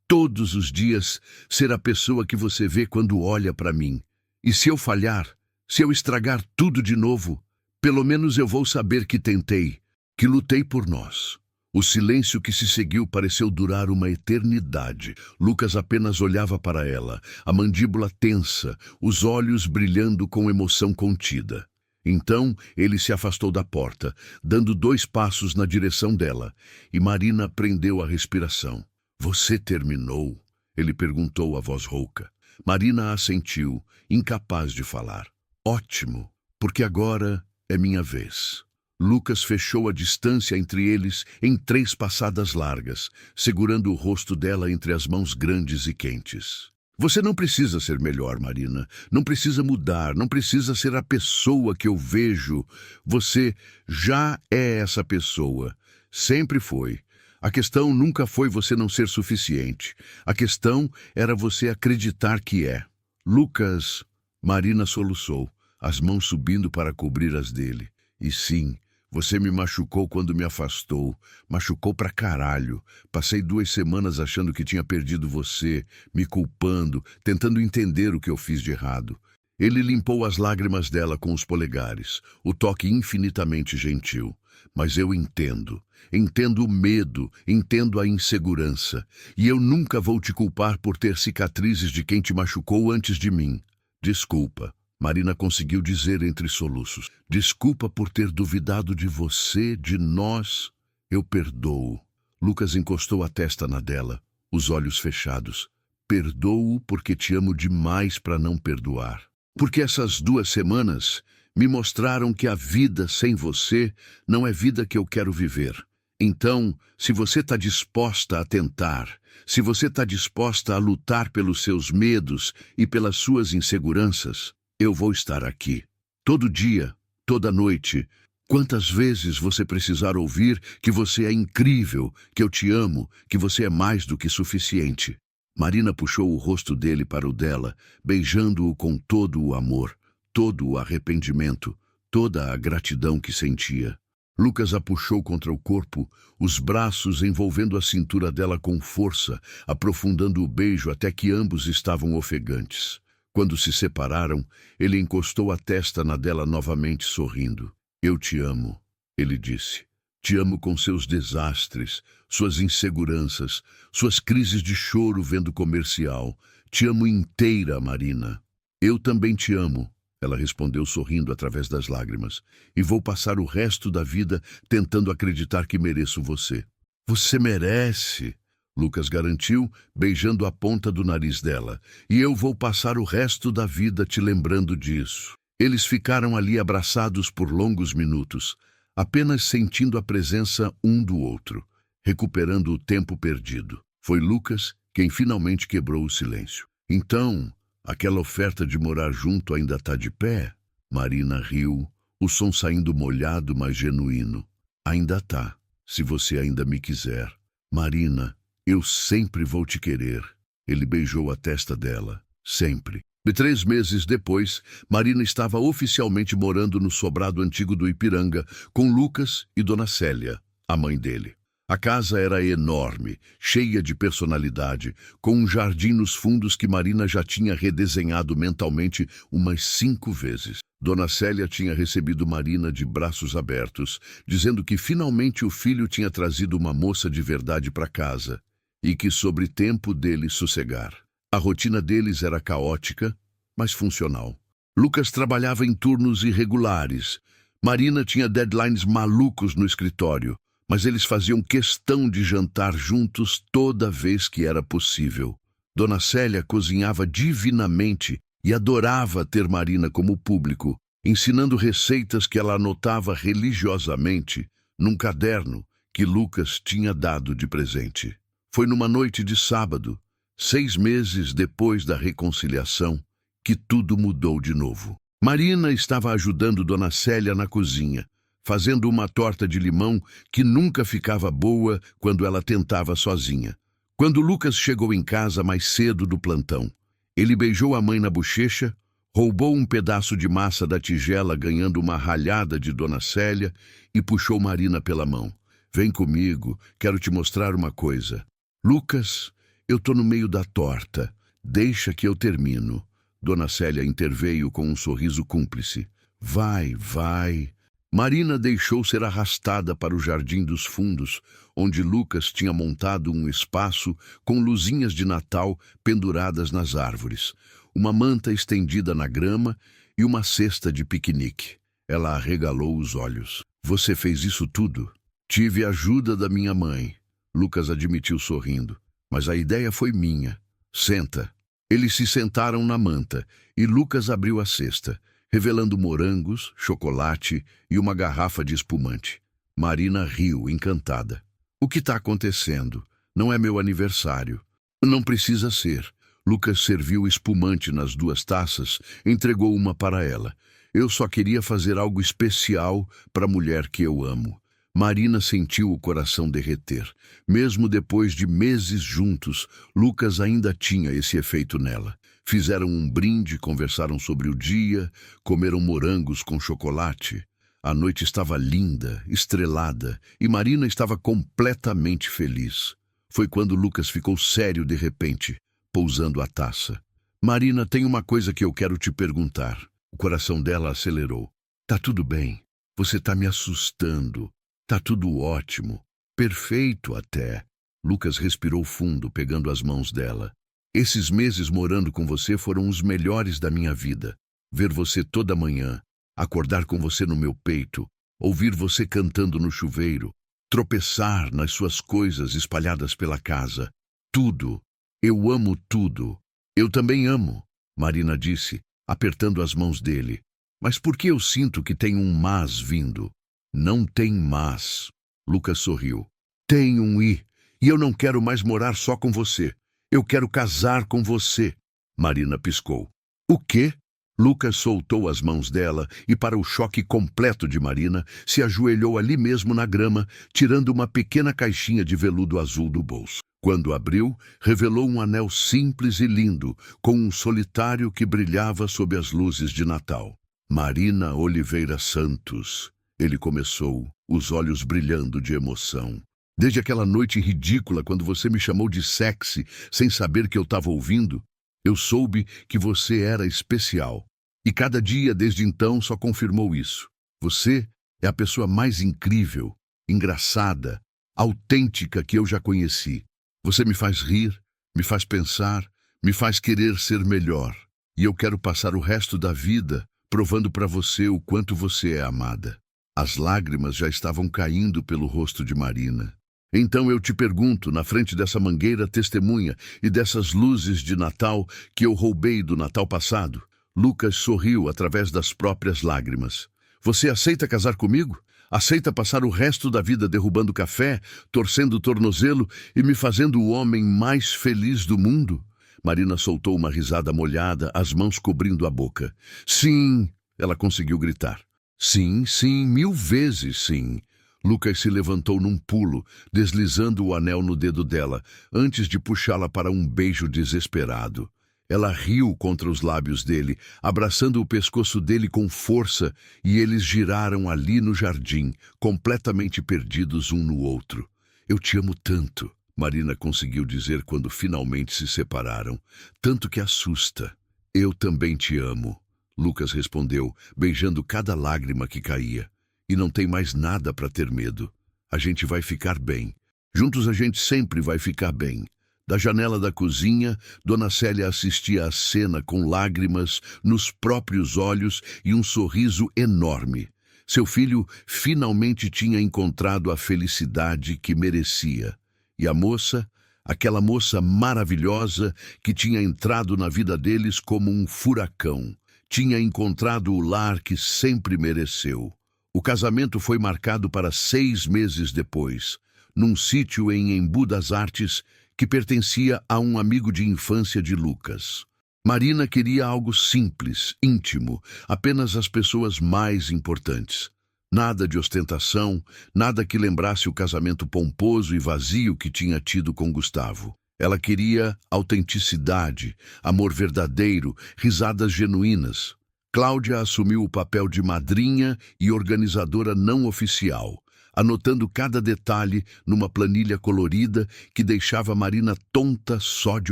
todos os dias ser a pessoa que você vê quando olha para mim. E se eu falhar, se eu estragar tudo de novo, pelo menos eu vou saber que tentei, que lutei por nós. O silêncio que se seguiu pareceu durar uma eternidade. Lucas apenas olhava para ela, a mandíbula tensa, os olhos brilhando com emoção contida. Então ele se afastou da porta, dando 2 passos na direção dela, e Marina prendeu a respiração. Você terminou? Ele perguntou a voz rouca. Marina assentiu, incapaz de falar. Ótimo, porque agora é minha vez. Lucas fechou a distância entre eles em 3 passadas largas, segurando o rosto dela entre as mãos grandes e quentes. Você não precisa ser melhor, Marina. Não precisa mudar, não precisa ser a pessoa que eu vejo. Você já é essa pessoa. Sempre foi. A questão nunca foi você não ser suficiente. A questão era você acreditar que é. Lucas, Marina soluçou, as mãos subindo para cobrir as dele. E sim, você me machucou quando me afastou. Machucou pra caralho. Passei 2 semanas achando que tinha perdido você, me culpando, tentando entender o que eu fiz de errado. Ele limpou as lágrimas dela com os polegares, o toque infinitamente gentil. Mas eu entendo. Entendo o medo, entendo a insegurança. E eu nunca vou te culpar por ter cicatrizes de quem te machucou antes de mim. Desculpa. Marina conseguiu dizer entre soluços. Desculpa por ter duvidado de você, de nós. Eu perdoo. Lucas encostou a testa na dela, os olhos fechados. Perdoo porque te amo demais para não perdoar. Porque essas 2 semanas me mostraram que a vida sem você não é vida que eu quero viver. Então, se você está disposta a tentar, se você está disposta a lutar pelos seus medos e pelas suas inseguranças, eu vou estar aqui. Todo dia, toda noite. Quantas vezes você precisar ouvir que você é incrível, que eu te amo, que você é mais do que suficiente. Marina puxou o rosto dele para o dela, beijando-o com todo o amor, todo o arrependimento, toda a gratidão que sentia. Lucas a puxou contra o corpo, os braços envolvendo a cintura dela com força, aprofundando o beijo até que ambos estavam ofegantes. Quando se separaram, ele encostou a testa na dela novamente, sorrindo. Eu te amo, ele disse. Te amo com seus desastres, suas inseguranças, suas crises de choro vendo comercial. Te amo inteira, Marina. Eu também te amo, ela respondeu sorrindo através das lágrimas. E vou passar o resto da vida tentando acreditar que mereço você. Você merece, Lucas garantiu, beijando a ponta do nariz dela. E eu vou passar o resto da vida te lembrando disso. Eles ficaram ali abraçados por longos minutos, apenas sentindo a presença um do outro, recuperando o tempo perdido. Foi Lucas quem finalmente quebrou o silêncio. Então, aquela oferta de morar junto ainda está de pé? Marina riu, o som saindo molhado, mas genuíno. Ainda tá, se você ainda me quiser. Marina, eu sempre vou te querer. Ele beijou a testa dela. Sempre. E 3 meses depois, Marina estava oficialmente morando no sobrado antigo do Ipiranga, com Lucas e Dona Célia, a mãe dele. A casa era enorme, cheia de personalidade, com um jardim nos fundos que Marina já tinha redesenhado mentalmente umas 5 vezes. Dona Célia tinha recebido Marina de braços abertos, dizendo que finalmente o filho tinha trazido uma moça de verdade para casa e que sobre tempo dele sossegar. A rotina deles era caótica, mas funcional. Lucas trabalhava em turnos irregulares. Marina tinha deadlines malucos no escritório, mas eles faziam questão de jantar juntos toda vez que era possível. Dona Célia cozinhava divinamente e adorava ter Marina como público, ensinando receitas que ela anotava religiosamente num caderno que Lucas tinha dado de presente. Foi numa noite de sábado, 6 meses depois da reconciliação, que tudo mudou de novo. Marina estava ajudando Dona Célia na cozinha, fazendo uma torta de limão que nunca ficava boa quando ela tentava sozinha. Quando Lucas chegou em casa mais cedo do plantão, ele beijou a mãe na bochecha, roubou um pedaço de massa da tigela ganhando uma ralhada de Dona Célia e puxou Marina pela mão. Vem comigo, quero te mostrar uma coisa. Lucas, eu tô no meio da torta. Deixa que eu termino. Dona Célia interveio com um sorriso cúmplice. Vai, vai. Marina deixou ser arrastada para o jardim dos fundos, onde Lucas tinha montado um espaço com luzinhas de Natal penduradas nas árvores, uma manta estendida na grama e uma cesta de piquenique. Ela arregalou os olhos. Você fez isso tudo? Tive a ajuda da minha mãe, Lucas admitiu sorrindo, mas a ideia foi minha. Senta. Eles se sentaram na manta e Lucas abriu a cesta, revelando morangos, chocolate e uma garrafa de espumante. Marina riu, encantada. O que está acontecendo? Não é meu aniversário. Não precisa ser. Lucas serviu espumante nas 2 taças, entregou uma para ela. Eu só queria fazer algo especial para a mulher que eu amo. Marina sentiu o coração derreter. Mesmo depois de meses juntos, Lucas ainda tinha esse efeito nela. Fizeram um brinde, conversaram sobre o dia, comeram morangos com chocolate. A noite estava linda, estrelada, e Marina estava completamente feliz. Foi quando Lucas ficou sério de repente, pousando a taça. Marina, tem uma coisa que eu quero te perguntar. O coração dela acelerou. Tá tudo bem. Você tá me assustando. Tá tudo ótimo. Perfeito até. Lucas respirou fundo, pegando as mãos dela. Esses meses morando com você foram os melhores da minha vida. Ver você toda manhã, acordar com você no meu peito, ouvir você cantando no chuveiro, tropeçar nas suas coisas espalhadas pela casa. Tudo. Eu amo tudo. Eu também amo, Marina disse, apertando as mãos dele. Mas por que eu sinto que tem um mas vindo? Não tem mas. Lucas sorriu. Tem um e eu não quero mais morar só com você. Eu quero casar com você. Marina piscou. O quê? Lucas soltou as mãos dela e, para o choque completo de Marina, se ajoelhou ali mesmo na grama, tirando uma pequena caixinha de veludo azul do bolso. Quando abriu, revelou um anel simples e lindo, com um solitário que brilhava sob as luzes de Natal. Marina Oliveira Santos. Ele começou, os olhos brilhando de emoção. Desde aquela noite ridícula, quando você me chamou de sexy, sem saber que eu estava ouvindo, eu soube que você era especial. E cada dia, desde então, só confirmou isso. Você é a pessoa mais incrível, engraçada, autêntica que eu já conheci. Você me faz rir, me faz pensar, me faz querer ser melhor. E eu quero passar o resto da vida provando para você o quanto você é amada. As lágrimas já estavam caindo pelo rosto de Marina. Então eu te pergunto, na frente dessa mangueira testemunha e dessas luzes de Natal que eu roubei do Natal passado, Lucas sorriu através das próprias lágrimas. Você aceita casar comigo? Aceita passar o resto da vida derrubando café, torcendo o tornozelo e me fazendo o homem mais feliz do mundo? Marina soltou uma risada molhada, as mãos cobrindo a boca. Sim, ela conseguiu gritar. Sim, sim, 1000 vezes sim. Lucas se levantou num pulo, deslizando o anel no dedo dela, antes de puxá-la para um beijo desesperado. Ela riu contra os lábios dele, abraçando o pescoço dele com força, e eles giraram ali no jardim, completamente perdidos um no outro. Eu te amo tanto, Marina conseguiu dizer quando finalmente se separaram, tanto que assusta. Eu também te amo, Lucas respondeu, beijando cada lágrima que caía. E não tem mais nada para ter medo. A gente vai ficar bem. Juntos a gente sempre vai ficar bem. Da janela da cozinha, Dona Célia assistia à cena com lágrimas nos próprios olhos e um sorriso enorme. Seu filho finalmente tinha encontrado a felicidade que merecia. E a moça, aquela moça maravilhosa que tinha entrado na vida deles como um furacão, tinha encontrado o lar que sempre mereceu. O casamento foi marcado para 6 meses depois, num sítio em Embu das Artes que pertencia a um amigo de infância de Lucas. Marina queria algo simples, íntimo, apenas as pessoas mais importantes. Nada de ostentação, nada que lembrasse o casamento pomposo e vazio que tinha tido com Gustavo. Ela queria autenticidade, amor verdadeiro, risadas genuínas. Cláudia assumiu o papel de madrinha e organizadora não oficial, anotando cada detalhe numa planilha colorida que deixava Marina tonta só de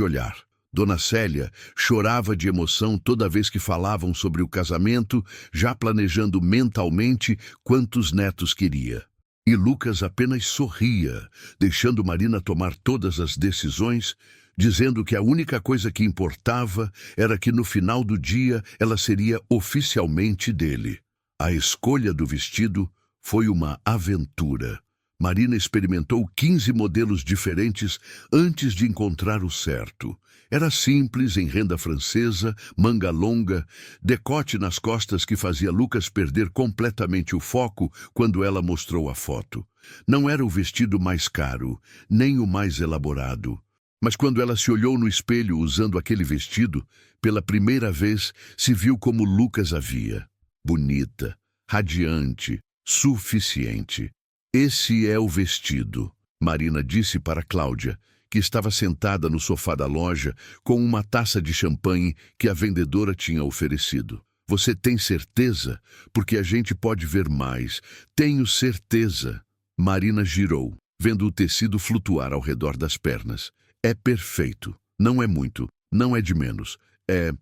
olhar. Dona Célia chorava de emoção toda vez que falavam sobre o casamento, já planejando mentalmente quantos netos queria. E Lucas apenas sorria, deixando Marina tomar todas as decisões, dizendo que a única coisa que importava era que no final do dia ela seria oficialmente dele. A escolha do vestido foi uma aventura. Marina experimentou 15 modelos diferentes antes de encontrar o certo. Era simples, em renda francesa, manga longa, decote nas costas que fazia Lucas perder completamente o foco quando ela mostrou a foto. Não era o vestido mais caro, nem o mais elaborado. Mas quando ela se olhou no espelho usando aquele vestido, pela primeira vez se viu como Lucas a via. Bonita, radiante, suficiente. Esse é o vestido, Marina disse para Cláudia, que estava sentada no sofá da loja com uma taça de champanhe que a vendedora tinha oferecido. Você tem certeza? Porque a gente pode ver mais. Tenho certeza. Marina girou, vendo o tecido flutuar ao redor das pernas. É perfeito. Não é muito. Não é de menos. É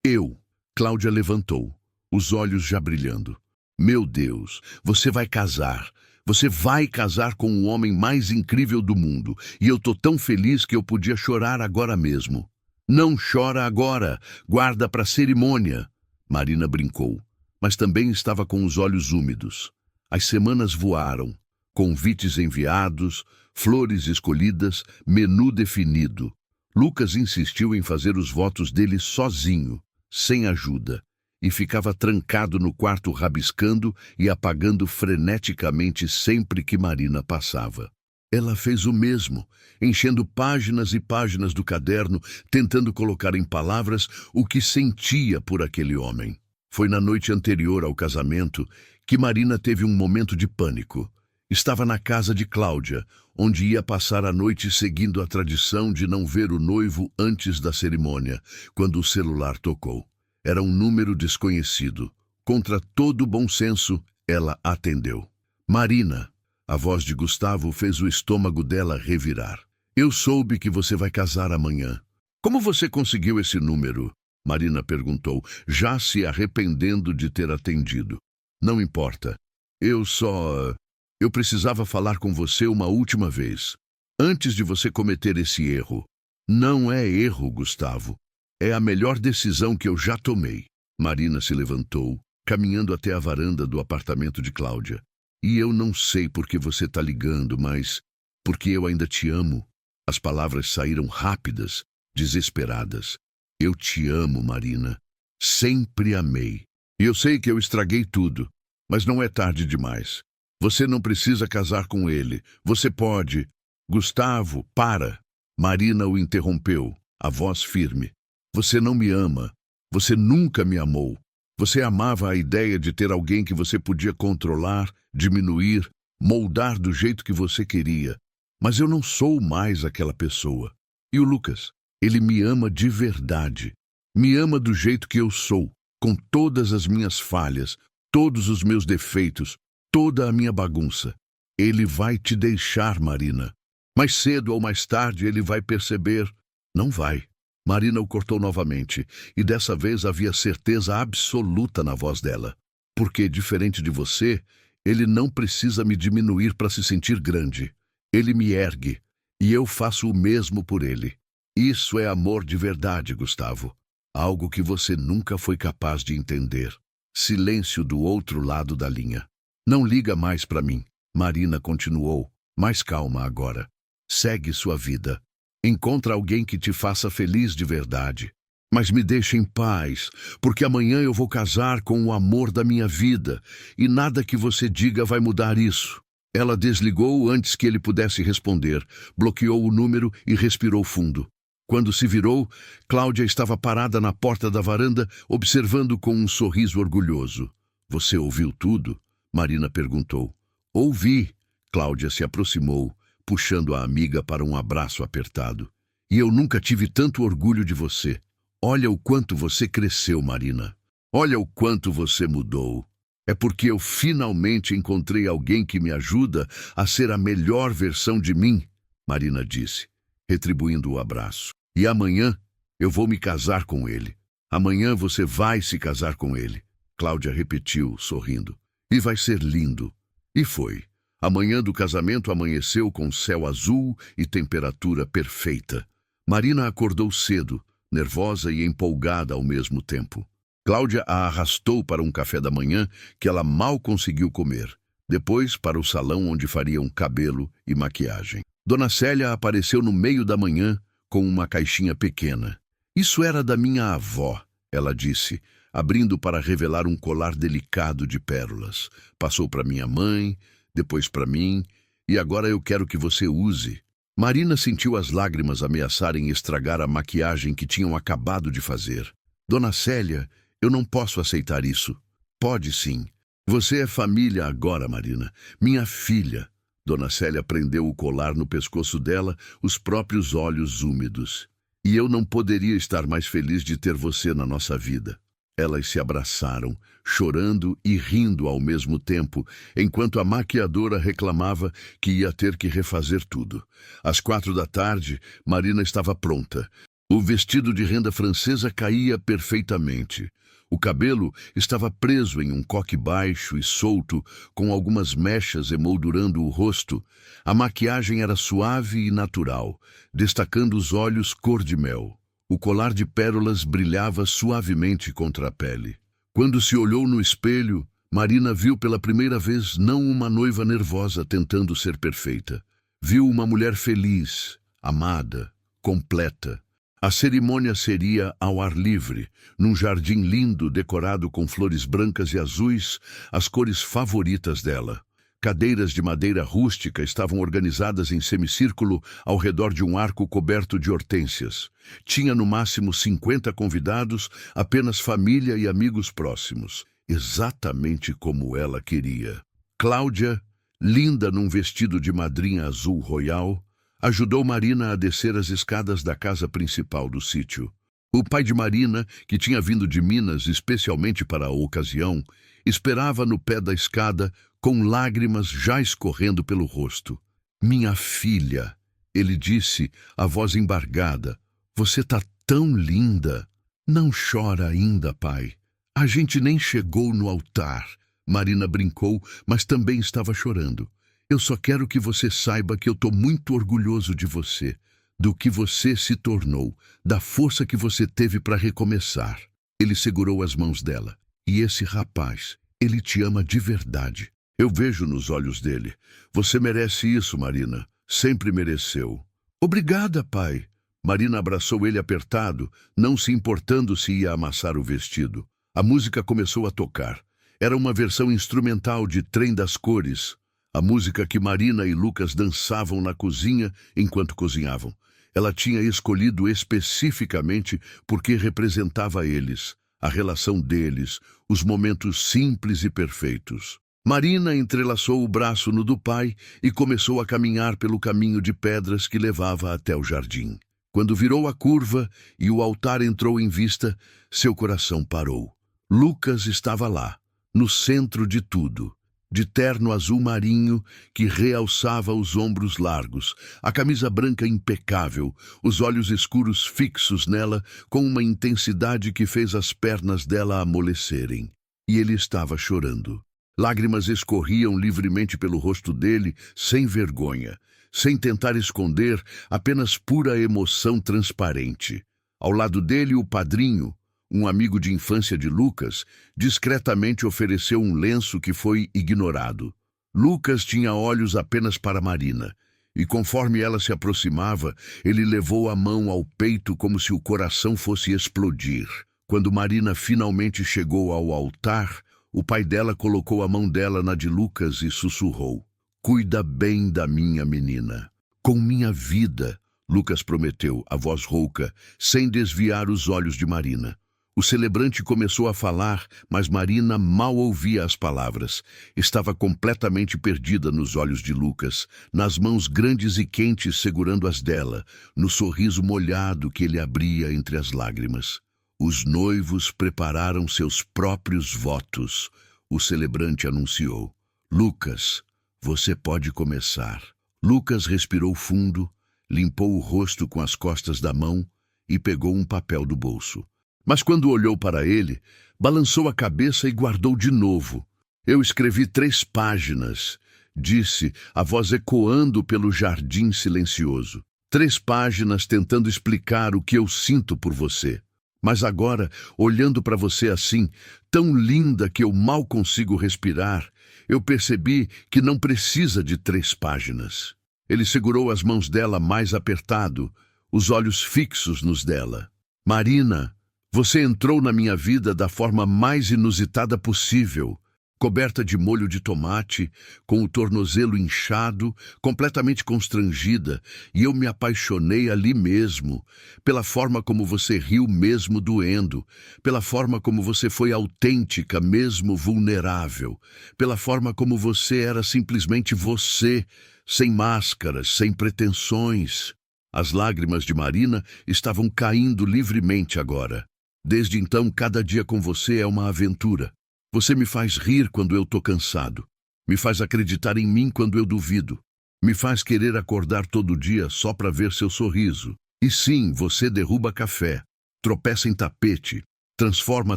eu. Cláudia levantou, os olhos já brilhando. Meu Deus, você vai casar. Você vai casar com o homem mais incrível do mundo. E eu tô tão feliz que eu podia chorar agora mesmo. Não chora agora. Guarda para a cerimônia. Marina brincou, mas também estava com os olhos úmidos. As semanas voaram. Convites enviados, flores escolhidas, menu definido. Lucas insistiu em fazer os votos dele sozinho, sem ajuda, e ficava trancado no quarto rabiscando e apagando freneticamente sempre que Marina passava. Ela fez o mesmo, enchendo páginas e páginas do caderno, tentando colocar em palavras o que sentia por aquele homem. Foi na noite anterior ao casamento que Marina teve um momento de pânico. Estava na casa de Cláudia, onde ia passar a noite seguindo a tradição de não ver o noivo antes da cerimônia, quando o celular tocou. Era um número desconhecido. Contra todo bom senso, ela atendeu. Marina. A voz de Gustavo fez o estômago dela revirar. Eu soube que você vai casar amanhã. Como você conseguiu esse número? Marina perguntou, já se arrependendo de ter atendido. Não importa. Eu precisava falar com você uma última vez, antes de você cometer esse erro. Não é erro, Gustavo. É a melhor decisão que eu já tomei. Marina se levantou, caminhando até a varanda do apartamento de Cláudia. E eu não sei por que você está ligando, mas porque eu ainda te amo. As palavras saíram rápidas, desesperadas. Eu te amo, Marina. Sempre amei. E eu sei que eu estraguei tudo, mas não é tarde demais. Você não precisa casar com ele. Você pode. Gustavo, para. Marina o interrompeu, a voz firme. Você não me ama. Você nunca me amou. Você amava a ideia de ter alguém que você podia controlar, diminuir, moldar do jeito que você queria. Mas eu não sou mais aquela pessoa. E o Lucas? Ele me ama de verdade. Me ama do jeito que eu sou, com todas as minhas falhas, todos os meus defeitos, toda a minha bagunça. Ele vai te deixar, Marina. Mais cedo ou mais tarde ele vai perceber. Não vai. Marina o cortou novamente, e dessa vez havia certeza absoluta na voz dela. Porque, diferente de você, ele não precisa me diminuir para se sentir grande. Ele me ergue, e eu faço o mesmo por ele. Isso é amor de verdade, Gustavo. Algo que você nunca foi capaz de entender. Silêncio do outro lado da linha. Não liga mais para mim, Marina continuou, mais calma agora. Segue sua vida. Encontra alguém que te faça feliz de verdade. Mas me deixe em paz, porque amanhã eu vou casar com o amor da minha vida, e nada que você diga vai mudar isso. Ela desligou antes que ele pudesse responder, bloqueou o número e respirou fundo. Quando se virou, Cláudia estava parada na porta da varanda, observando com um sorriso orgulhoso. Você ouviu tudo? Marina perguntou. Ouvi. Cláudia se aproximou, puxando a amiga para um abraço apertado. E eu nunca tive tanto orgulho de você. Olha o quanto você cresceu, Marina. Olha o quanto você mudou. É porque eu finalmente encontrei alguém que me ajuda a ser a melhor versão de mim, Marina disse, retribuindo o abraço. E amanhã eu vou me casar com ele. Amanhã você vai se casar com ele, Cláudia repetiu, sorrindo. E vai ser lindo. E foi. A manhã do casamento amanheceu com céu azul e temperatura perfeita. Marina acordou cedo, nervosa e empolgada ao mesmo tempo. Cláudia a arrastou para um café da manhã que ela mal conseguiu comer. Depois, para o salão onde fariam cabelo e maquiagem. Dona Célia apareceu no meio da manhã com uma caixinha pequena. Isso era da minha avó, ela disse, abrindo para revelar um colar delicado de pérolas. Passou para minha mãe, depois para mim, e agora eu quero que você use. Marina sentiu as lágrimas ameaçarem estragar a maquiagem que tinham acabado de fazer. Dona Célia, eu não posso aceitar isso. Pode sim. Você é família agora, Marina. Minha filha. Dona Célia prendeu o colar no pescoço dela, os próprios olhos úmidos. E eu não poderia estar mais feliz de ter você na nossa vida. Elas se abraçaram, chorando e rindo ao mesmo tempo, enquanto a maquiadora reclamava que ia ter que refazer tudo. Às 4 da tarde, Marina estava pronta. O vestido de renda francesa caía perfeitamente. O cabelo estava preso em um coque baixo e solto, com algumas mechas emoldurando o rosto. A maquiagem era suave e natural, destacando os olhos cor de mel. O colar de pérolas brilhava suavemente contra a pele. Quando se olhou no espelho, Marina viu pela primeira vez não uma noiva nervosa tentando ser perfeita. Viu uma mulher feliz, amada, completa. A cerimônia seria ao ar livre, num jardim lindo decorado com flores brancas e azuis, as cores favoritas dela. Cadeiras de madeira rústica estavam organizadas em semicírculo ao redor de um arco coberto de hortênsias. Tinha no máximo 50 convidados, apenas família e amigos próximos, exatamente como ela queria. Cláudia, linda num vestido de madrinha azul royal, ajudou Marina a descer as escadas da casa principal do sítio. O pai de Marina, que tinha vindo de Minas especialmente para a ocasião, esperava no pé da escada com lágrimas já escorrendo pelo rosto. Minha filha, ele disse, a voz embargada, você tá tão linda. Não chora ainda, pai. A gente nem chegou no altar. Marina brincou, mas também estava chorando. Eu só quero que você saiba que eu tô muito orgulhoso de você, do que você se tornou, da força que você teve para recomeçar. Ele segurou as mãos dela. E esse rapaz, ele te ama de verdade. Eu vejo nos olhos dele. Você merece isso, Marina. Sempre mereceu. Obrigada, pai. Marina abraçou ele apertado, não se importando se ia amassar o vestido. A música começou a tocar. Era uma versão instrumental de Trem das Cores, a música que Marina e Lucas dançavam na cozinha enquanto cozinhavam. Ela tinha escolhido especificamente porque representava eles, a relação deles, os momentos simples e perfeitos. Marina entrelaçou o braço no do pai e começou a caminhar pelo caminho de pedras que levava até o jardim. Quando virou a curva e o altar entrou em vista, seu coração parou. Lucas estava lá, no centro de tudo, de terno azul marinho que realçava os ombros largos, a camisa branca impecável, os olhos escuros fixos nela com uma intensidade que fez as pernas dela amolecerem. E ele estava chorando. Lágrimas escorriam livremente pelo rosto dele, sem vergonha, sem tentar esconder, apenas pura emoção transparente. Ao lado dele, o padrinho, um amigo de infância de Lucas, discretamente ofereceu um lenço que foi ignorado. Lucas tinha olhos apenas para Marina, e conforme ela se aproximava, ele levou a mão ao peito como se o coração fosse explodir. Quando Marina finalmente chegou ao altar, o pai dela colocou a mão dela na de Lucas e sussurrou: "Cuida bem da minha menina." "Com minha vida", Lucas prometeu, a voz rouca, sem desviar os olhos de Marina. O celebrante começou a falar, mas Marina mal ouvia as palavras. Estava completamente perdida nos olhos de Lucas, nas mãos grandes e quentes segurando as dela, no sorriso molhado que ele abria entre as lágrimas. Os noivos prepararam seus próprios votos. O celebrante anunciou: "Lucas, você pode começar." Lucas respirou fundo, limpou o rosto com as costas da mão e pegou um papel do bolso. Mas quando olhou para ele, balançou a cabeça e guardou de novo. "Eu escrevi 3 páginas", disse, a voz ecoando pelo jardim silencioso. 3 páginas tentando explicar o que eu sinto por você. Mas agora, olhando para você assim, tão linda que eu mal consigo respirar, eu percebi que não precisa de 3 páginas. Ele segurou as mãos dela mais apertado, os olhos fixos nos dela. "Marina, você entrou na minha vida da forma mais inusitada possível, coberta de molho de tomate, com o tornozelo inchado, completamente constrangida, e eu me apaixonei ali mesmo, pela forma como você riu mesmo doendo, pela forma como você foi autêntica mesmo vulnerável, pela forma como você era simplesmente você, sem máscaras, sem pretensões." As lágrimas de Marina estavam caindo livremente agora. "Desde então, cada dia com você é uma aventura. Você me faz rir quando eu tô cansado. Me faz acreditar em mim quando eu duvido. Me faz querer acordar todo dia só para ver seu sorriso. E sim, você derruba café, tropeça em tapete, transforma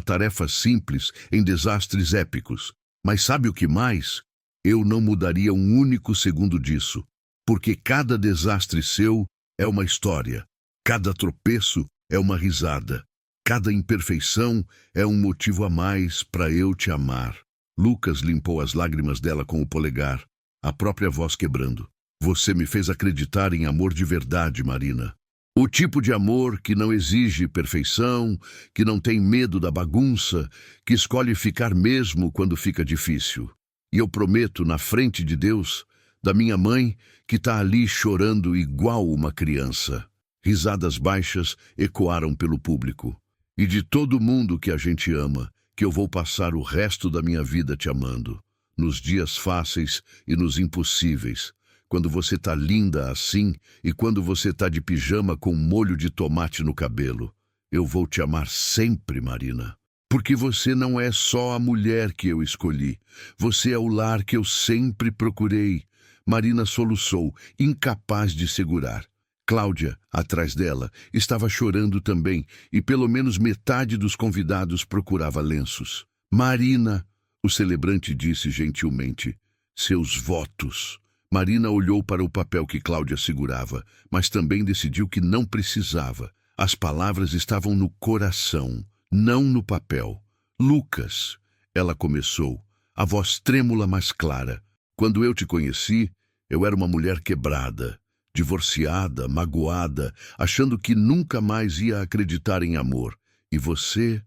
tarefas simples em desastres épicos. Mas sabe o que mais? Eu não mudaria um único segundo disso, porque cada desastre seu é uma história. Cada tropeço é uma risada. Cada imperfeição é um motivo a mais para eu te amar." Lucas limpou as lágrimas dela com o polegar, a própria voz quebrando. "Você me fez acreditar em amor de verdade, Marina. O tipo de amor que não exige perfeição, que não tem medo da bagunça, que escolhe ficar mesmo quando fica difícil. E eu prometo, na frente de Deus, da minha mãe, que está ali chorando igual uma criança." Risadas baixas ecoaram pelo público. "E de todo mundo que a gente ama, que eu vou passar o resto da minha vida te amando. Nos dias fáceis e nos impossíveis. Quando você tá linda assim e quando você tá de pijama com molho de tomate no cabelo. Eu vou te amar sempre, Marina. Porque você não é só a mulher que eu escolhi. Você é o lar que eu sempre procurei." Marina soluçou, incapaz de segurar. Cláudia, atrás dela, estava chorando também, e pelo menos metade dos convidados procurava lenços. "Marina", o celebrante disse gentilmente, "seus votos." Marina olhou para o papel que Cláudia segurava, mas também decidiu que não precisava. As palavras estavam no coração, não no papel. "Lucas", ela começou, a voz trêmula mas clara. "Quando eu te conheci, eu era uma mulher quebrada, divorciada, magoada, achando que nunca mais ia acreditar em amor. E você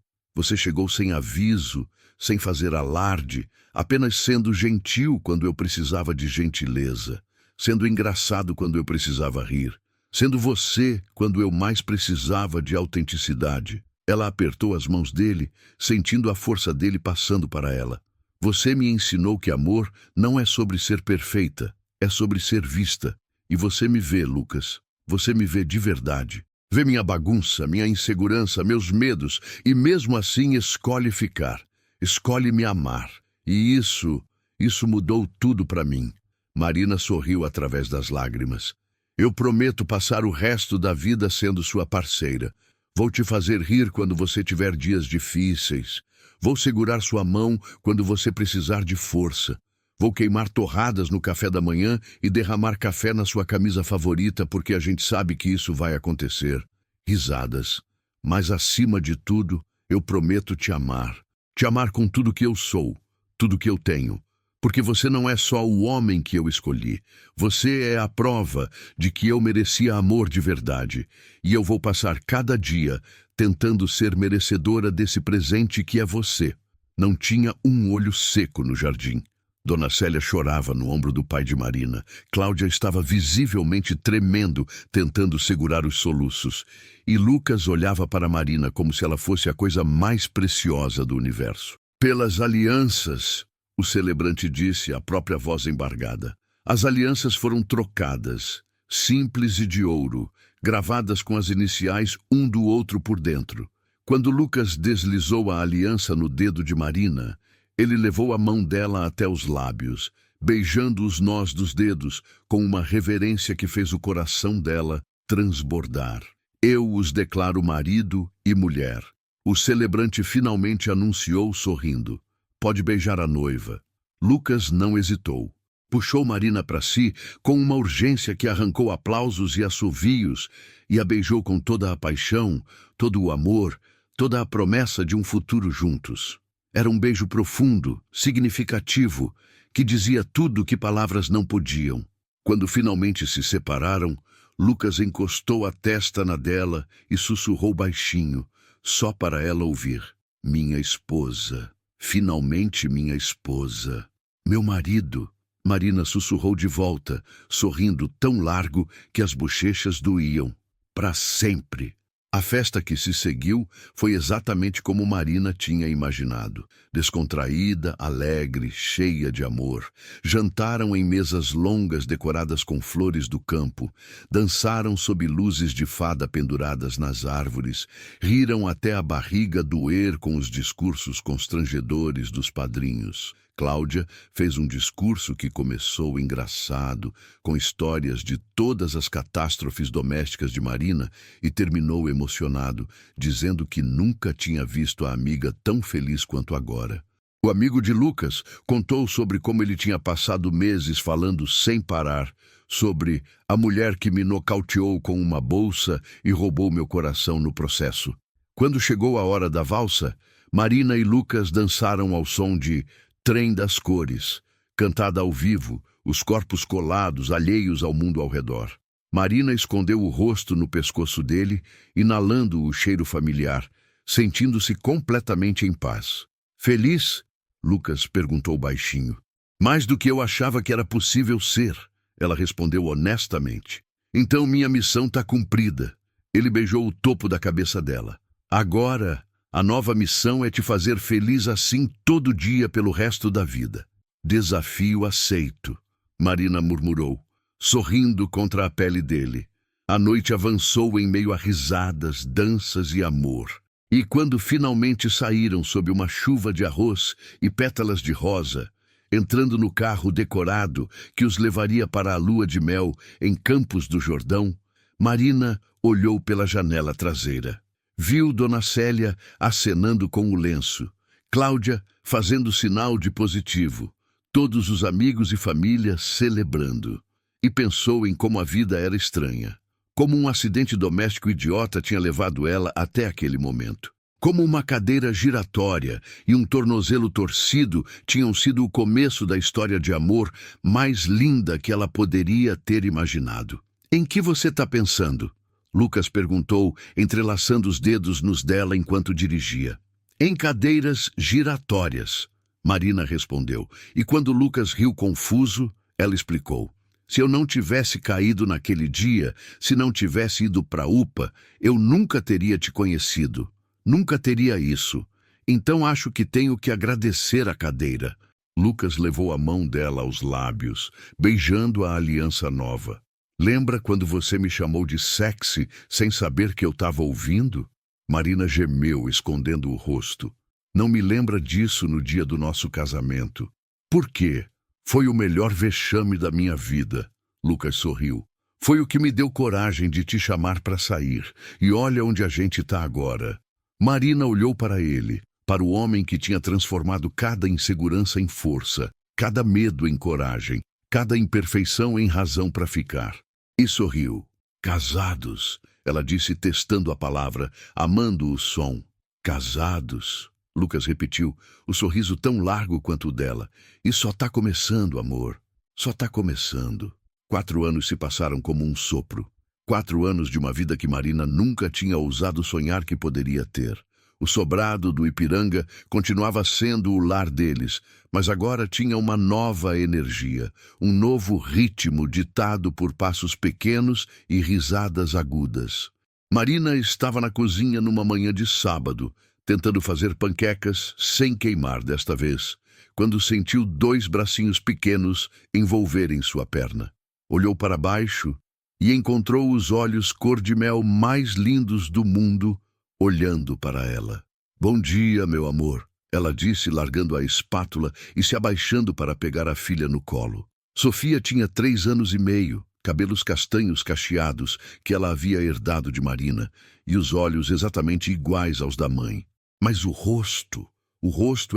chegou sem aviso, sem fazer alarde, apenas sendo gentil quando eu precisava de gentileza, sendo engraçado quando eu precisava rir, sendo você quando eu mais precisava de autenticidade." Ela apertou as mãos dele, sentindo a força dele passando para ela. "Você me ensinou que amor não é sobre ser perfeita, é sobre ser vista. E você me vê, Lucas. Você me vê de verdade. Vê minha bagunça, minha insegurança, meus medos, e mesmo assim escolhe ficar. Escolhe me amar. E isso mudou tudo para mim." Marina sorriu através das lágrimas. "Eu prometo passar o resto da vida sendo sua parceira. Vou te fazer rir quando você tiver dias difíceis. Vou segurar sua mão quando você precisar de força. Vou queimar torradas no café da manhã e derramar café na sua camisa favorita porque a gente sabe que isso vai acontecer. Risadas. Mas acima de tudo, eu prometo te amar. Te amar com tudo que eu sou, tudo que eu tenho. Porque você não é só o homem que eu escolhi. Você é a prova de que eu merecia amor de verdade. E eu vou passar cada dia tentando ser merecedora desse presente que é você. Não tinha um olho seco no jardim. Dona Célia chorava no ombro do pai de Marina. Cláudia estava visivelmente tremendo, tentando segurar os soluços. E Lucas olhava para Marina como se ela fosse a coisa mais preciosa do universo. Pelas alianças, o celebrante disse, a própria voz embargada. As alianças foram trocadas, simples e de ouro, gravadas com as iniciais um do outro por dentro. Quando Lucas deslizou a aliança no dedo de Marina, ele levou a mão dela até os lábios, beijando os nós dos dedos com uma reverência que fez o coração dela transbordar. Eu os declaro marido e mulher. O celebrante finalmente anunciou sorrindo. Pode beijar a noiva. Lucas não hesitou. Puxou Marina para si com uma urgência que arrancou aplausos e assovios e a beijou com toda a paixão, todo o amor, toda a promessa de um futuro juntos. Era um beijo profundo, significativo, que dizia tudo que palavras não podiam. Quando finalmente se separaram, Lucas encostou a testa na dela e sussurrou baixinho, só para ela ouvir. Minha esposa, finalmente minha esposa. Meu marido, Marina sussurrou de volta, sorrindo tão largo que as bochechas doíam. Para sempre. A festa que se seguiu foi exatamente como Marina tinha imaginado. Descontraída, alegre, cheia de amor. Jantaram em mesas longas decoradas com flores do campo. Dançaram sob luzes de fada penduradas nas árvores. Riram até a barriga doer com os discursos constrangedores dos padrinhos. Cláudia fez um discurso que começou engraçado, com histórias de todas as catástrofes domésticas de Marina e terminou emocionado, dizendo que nunca tinha visto a amiga tão feliz quanto agora. O amigo de Lucas contou sobre como ele tinha passado meses falando sem parar, sobre a mulher que me nocauteou com uma bolsa e roubou meu coração no processo. Quando chegou a hora da valsa, Marina e Lucas dançaram ao som de Trem das Cores, cantada ao vivo, os corpos colados, alheios ao mundo ao redor. Marina escondeu o rosto no pescoço dele, inalando o cheiro familiar, sentindo-se completamente em paz. Feliz? Lucas perguntou baixinho. Mais do que eu achava que era possível ser, ela respondeu honestamente. Então minha missão está cumprida. Ele beijou o topo da cabeça dela. Agora, a nova missão é te fazer feliz assim todo dia pelo resto da vida. Desafio aceito, Marina murmurou, sorrindo contra a pele dele. A noite avançou em meio a risadas, danças e amor. E quando finalmente saíram sob uma chuva de arroz e pétalas de rosa, entrando no carro decorado que os levaria para a lua de mel em Campos do Jordão, Marina olhou pela janela traseira. Viu Dona Célia acenando com o lenço, Cláudia fazendo sinal de positivo, todos os amigos e família celebrando. E pensou em como a vida era estranha, como um acidente doméstico idiota tinha levado ela até aquele momento. Como uma cadeira giratória e um tornozelo torcido tinham sido o começo da história de amor mais linda que ela poderia ter imaginado. Em que você está pensando? Lucas perguntou, entrelaçando os dedos nos dela enquanto dirigia. Em cadeiras giratórias, Marina respondeu, e quando Lucas riu confuso, ela explicou. Se eu não tivesse caído naquele dia, se não tivesse ido para a UPA, eu nunca teria te conhecido. Nunca teria isso. Então acho que tenho que agradecer a cadeira. Lucas levou a mão dela aos lábios, beijando a aliança nova. Lembra quando você me chamou de sexy sem saber que eu estava ouvindo? Marina gemeu, escondendo o rosto. Não me lembra disso no dia do nosso casamento. Por quê? Foi o melhor vexame da minha vida. Lucas sorriu. Foi o que me deu coragem de te chamar para sair. E olha onde a gente está agora. Marina olhou para ele, para o homem que tinha transformado cada insegurança em força. cada medo em coragem, cada imperfeição em razão para ficar. E sorriu. Casados, ela disse testando a palavra, amando o som. Casados, Lucas repetiu, o sorriso tão largo quanto o dela. E só tá começando, amor. Só tá começando. 4 anos se passaram como um sopro. 4 anos de uma vida que Marina nunca tinha ousado sonhar que poderia ter. O sobrado do Ipiranga continuava sendo o lar deles, mas agora tinha uma nova energia, um novo ritmo ditado por passos pequenos e risadas agudas. Marina estava na cozinha numa manhã de sábado, tentando fazer panquecas sem queimar desta vez, quando sentiu 2 bracinhos pequenos envolverem sua perna. Olhou para baixo e encontrou os olhos cor-de-mel mais lindos do mundo olhando para ela. Bom dia, meu amor, ela disse, largando a espátula e se abaixando para pegar a filha no colo. Sofia tinha 3 anos e meio, cabelos castanhos cacheados que ela havia herdado de Marina e os olhos exatamente iguais aos da mãe. Mas o rosto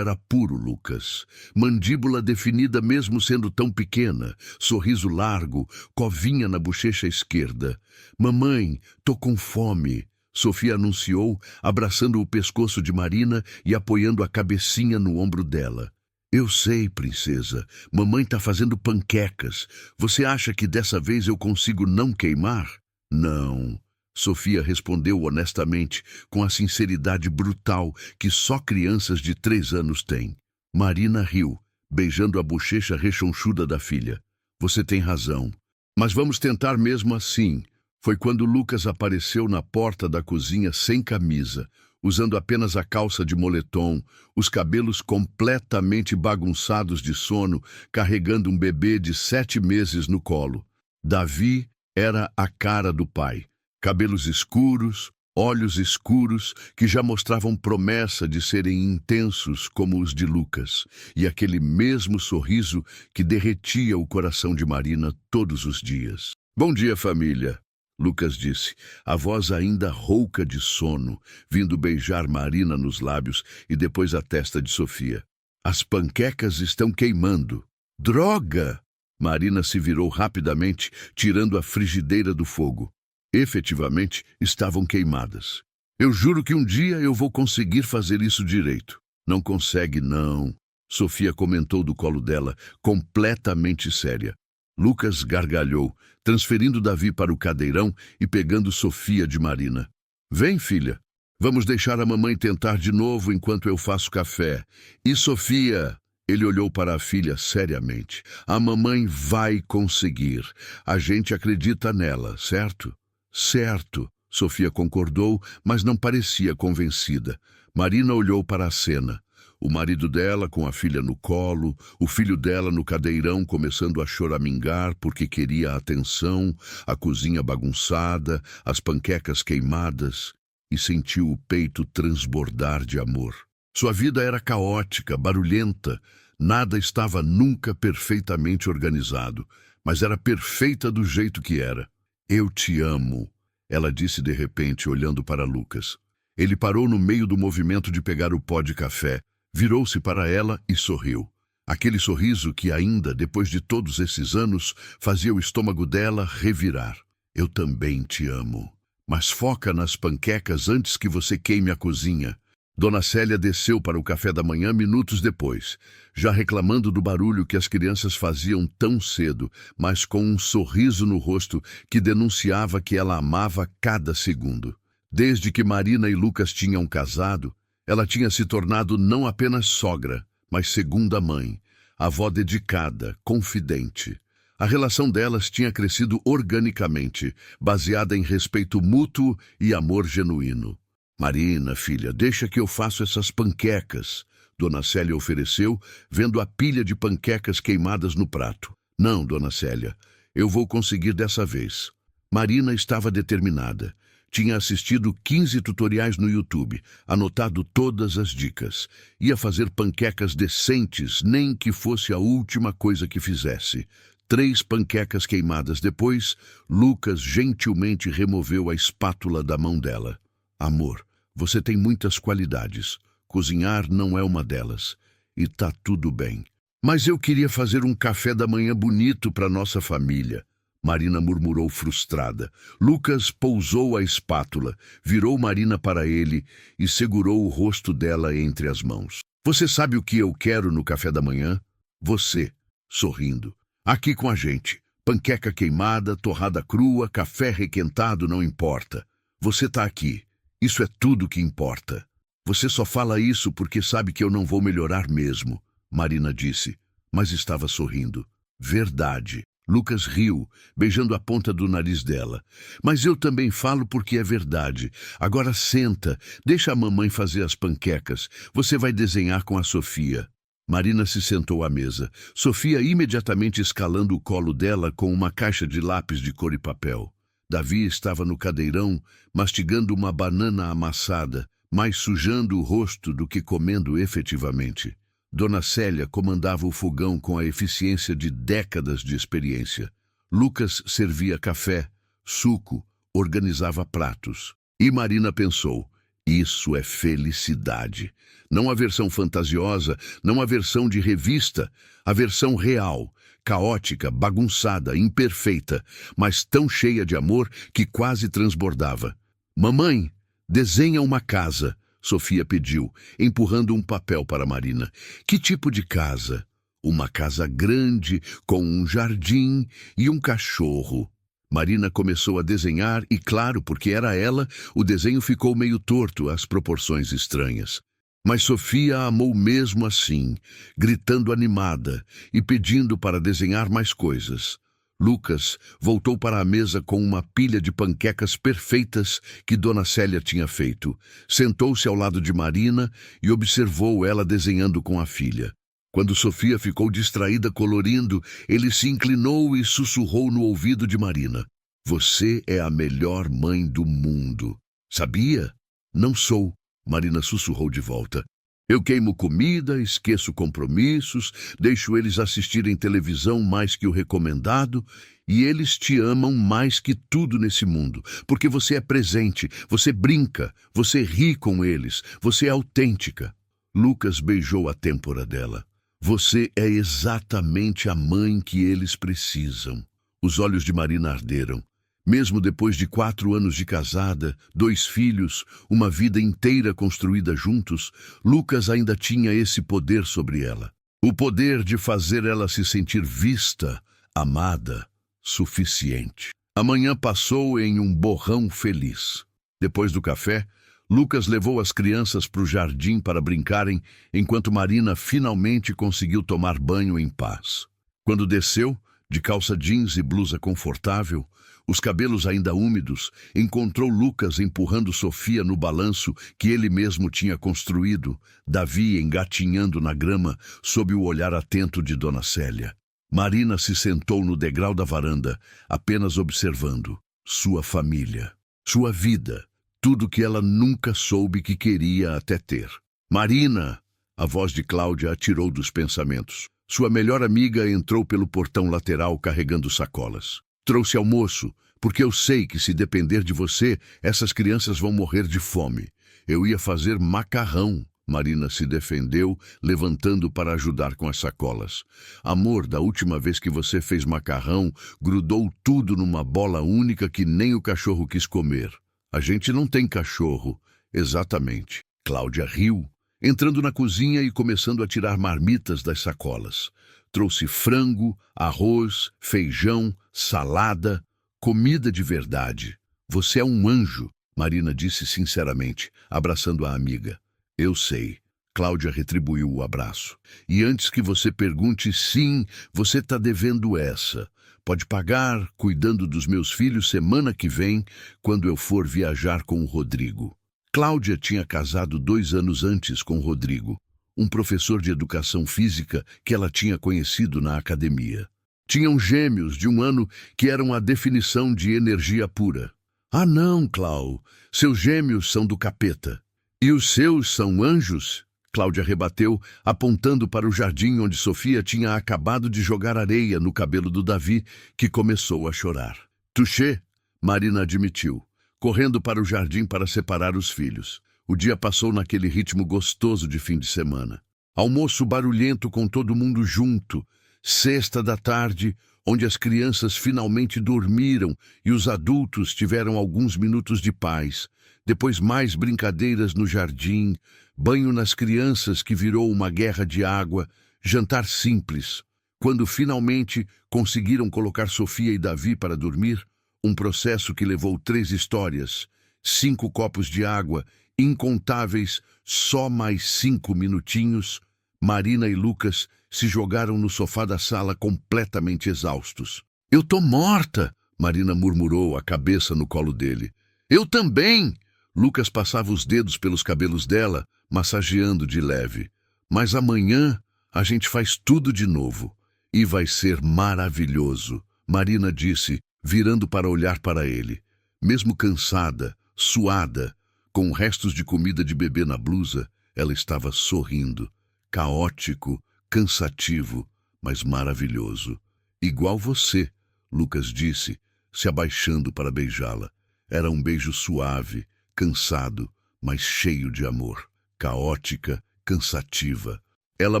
era puro Lucas. Mandíbula definida mesmo sendo tão pequena, sorriso largo, covinha na bochecha esquerda. Mamãe, tô com fome, Sofia anunciou, abraçando o pescoço de Marina e apoiando a cabecinha no ombro dela. Eu sei, princesa, mamãe tá fazendo panquecas. Você acha que dessa vez eu consigo não queimar? Não. Sofia respondeu honestamente, com a sinceridade brutal que só crianças de 3 anos têm. Marina riu, beijando a bochecha rechonchuda da filha. Você tem razão. Mas vamos tentar mesmo assim. Foi quando Lucas apareceu na porta da cozinha sem camisa, usando apenas a calça de moletom, os cabelos completamente bagunçados de sono, carregando um bebê de 7 meses no colo. Davi era a cara do pai. Cabelos escuros, olhos escuros, que já mostravam promessa de serem intensos como os de Lucas, e aquele mesmo sorriso que derretia o coração de Marina todos os dias. Bom dia, família, Lucas disse, a voz ainda rouca de sono, vindo beijar Marina nos lábios e depois a testa de Sofia. As panquecas estão queimando. Droga! Marina se virou rapidamente, tirando a frigideira do fogo. Efetivamente, estavam queimadas. Eu juro que um dia eu vou conseguir fazer isso direito. Não consegue, não, Sofia comentou do colo dela, completamente séria. Lucas gargalhou, transferindo Davi para o cadeirão e pegando Sofia de Marina. Vem, filha. Vamos deixar a mamãe tentar de novo enquanto eu faço café. E Sofia... Ele olhou para a filha seriamente. A mamãe vai conseguir. A gente acredita nela, certo? Certo, Sofia concordou, mas não parecia convencida. Marina olhou para a cena. O marido dela com a filha no colo, o filho dela no cadeirão começando a choramingar porque queria atenção, a cozinha bagunçada, as panquecas queimadas, e sentiu o peito transbordar de amor. Sua vida era caótica, barulhenta, nada estava nunca perfeitamente organizado, mas era perfeita do jeito que era. Eu te amo, ela disse de repente, olhando para Lucas. Ele parou no meio do movimento de pegar o pó de café, virou-se para ela e sorriu. Aquele sorriso que ainda, depois de todos esses anos, fazia o estômago dela revirar. Eu também te amo. Mas foca nas panquecas antes que você queime a cozinha. Dona Célia desceu para o café da manhã minutos depois, já reclamando do barulho que as crianças faziam tão cedo, mas com um sorriso no rosto que denunciava que ela amava cada segundo. Desde que Marina e Lucas tinham casado, ela tinha se tornado não apenas sogra, mas segunda mãe, avó dedicada, confidente. A relação delas tinha crescido organicamente, baseada em respeito mútuo e amor genuíno. Marina, filha, deixa que eu faço essas panquecas, Dona Célia ofereceu, vendo a pilha de panquecas queimadas no prato. Não, Dona Célia, eu vou conseguir dessa vez. Marina estava determinada. Tinha assistido 15 tutoriais no YouTube, anotado todas as dicas. Ia fazer panquecas decentes, nem que fosse a última coisa que fizesse. 3 panquecas queimadas depois, Lucas gentilmente removeu a espátula da mão dela. Amor, você tem muitas qualidades. Cozinhar não é uma delas. E tá tudo bem. Mas eu queria fazer um café da manhã bonito para nossa família. Marina murmurou frustrada. Lucas pousou a espátula, virou Marina para ele e segurou o rosto dela entre as mãos. Você sabe o que eu quero no café da manhã? Você, sorrindo. Aqui com a gente. Panqueca queimada, torrada crua, café requentado, não importa. Você tá aqui. Isso é tudo que importa. Você só fala isso porque sabe que eu não vou melhorar mesmo, Marina disse, mas estava sorrindo. Verdade. Lucas riu, beijando a ponta do nariz dela. Mas eu também falo porque é verdade. Agora senta, deixa a mamãe fazer as panquecas. Você vai desenhar com a Sofia. Marina se sentou à mesa. Sofia imediatamente escalando o colo dela com uma caixa de lápis de cor e papel. Davi estava no cadeirão, mastigando uma banana amassada, mais sujando o rosto do que comendo efetivamente. Dona Célia comandava o fogão com a eficiência de décadas de experiência. Lucas servia café, suco, organizava pratos. E Marina pensou, isso é felicidade. Não a versão fantasiosa, não a versão de revista, a versão real, caótica, bagunçada, imperfeita, mas tão cheia de amor que quase transbordava. Mamãe, desenha uma casa, Sofia pediu, empurrando um papel para Marina. Que tipo de casa? Uma casa grande, com um jardim e um cachorro. Marina começou a desenhar e, claro, porque era ela, o desenho ficou meio torto, as proporções estranhas. Mas Sofia amou mesmo assim, gritando animada e pedindo para desenhar mais coisas. Lucas voltou para a mesa com uma pilha de panquecas perfeitas que Dona Célia tinha feito. Sentou-se ao lado de Marina e observou ela desenhando com a filha. Quando Sofia ficou distraída colorindo, ele se inclinou e sussurrou no ouvido de Marina. Você é a melhor mãe do mundo. Sabia? Não sou, Marina sussurrou de volta. Eu queimo comida, esqueço compromissos, deixo eles assistirem televisão mais que o recomendado, e eles te amam mais que tudo nesse mundo, porque você é presente, você brinca, você ri com eles, você é autêntica. Lucas beijou a têmpora dela. Você é exatamente a mãe que eles precisam. Os olhos de Marina arderam. Mesmo depois de 4 anos de casada, 2 filhos, uma vida inteira construída juntos, Lucas ainda tinha esse poder sobre ela. O poder de fazer ela se sentir vista, amada, suficiente. A manhã passou em um borrão feliz. Depois do café, Lucas levou as crianças para o jardim para brincarem, enquanto Marina finalmente conseguiu tomar banho em paz. Quando desceu, de calça jeans e blusa confortável, os cabelos ainda úmidos, encontrou Lucas empurrando Sofia no balanço que ele mesmo tinha construído, Davi engatinhando na grama sob o olhar atento de Dona Célia. Marina se sentou no degrau da varanda, apenas observando. Sua família, sua vida, tudo que ela nunca soube que queria até ter. Marina! A voz de Cláudia a tirou dos pensamentos. Sua melhor amiga entrou pelo portão lateral carregando sacolas. Trouxe almoço, porque eu sei que se depender de você, essas crianças vão morrer de fome. Eu ia fazer macarrão. Marina se defendeu, levantando para ajudar com as sacolas. Amor, da última vez que você fez macarrão, grudou tudo numa bola única que nem o cachorro quis comer. A gente não tem cachorro. Exatamente. Cláudia riu, entrando na cozinha e começando a tirar marmitas das sacolas. Trouxe frango, arroz, feijão, salada, comida de verdade. Você é um anjo, Marina disse sinceramente, abraçando a amiga. Eu sei. Cláudia retribuiu o abraço. E antes que você pergunte, sim, você está devendo essa. Pode pagar, cuidando dos meus filhos semana que vem, quando eu for viajar com o Rodrigo. Cláudia tinha casado 2 anos antes com Rodrigo, um professor de educação física que ela tinha conhecido na academia. Tinham gêmeos de 1 ano que eram a definição de energia pura. Ah não, Clau, seus gêmeos são do capeta. E os seus são anjos? Cláudia rebateu, apontando para o jardim onde Sofia tinha acabado de jogar areia no cabelo do Davi, que começou a chorar. Touché, Marina admitiu, correndo para o jardim para separar os filhos. O dia passou naquele ritmo gostoso de fim de semana. Almoço barulhento com todo mundo junto. Sexta da tarde, onde as crianças finalmente dormiram e os adultos tiveram alguns minutos de paz. Depois mais brincadeiras no jardim, banho nas crianças que virou uma guerra de água, jantar simples. Quando finalmente conseguiram colocar Sofia e Davi para dormir, um processo que levou 3 histórias, 5 copos de água, incontáveis, só mais 5 minutinhos, Marina e Lucas se jogaram no sofá da sala completamente exaustos. "Eu tô morta", Marina murmurou, a cabeça no colo dele. "Eu também!" Lucas passava os dedos pelos cabelos dela, massageando de leve. "Mas amanhã a gente faz tudo de novo. E vai ser maravilhoso", Marina disse, virando para olhar para ele. Mesmo cansada, suada, com restos de comida de bebê na blusa, ela estava sorrindo. Caótico, cansativo, mas maravilhoso. "Igual você", Lucas disse, se abaixando para beijá-la. Era um beijo suave, cansado, mas cheio de amor. Caótica, cansativa. Ela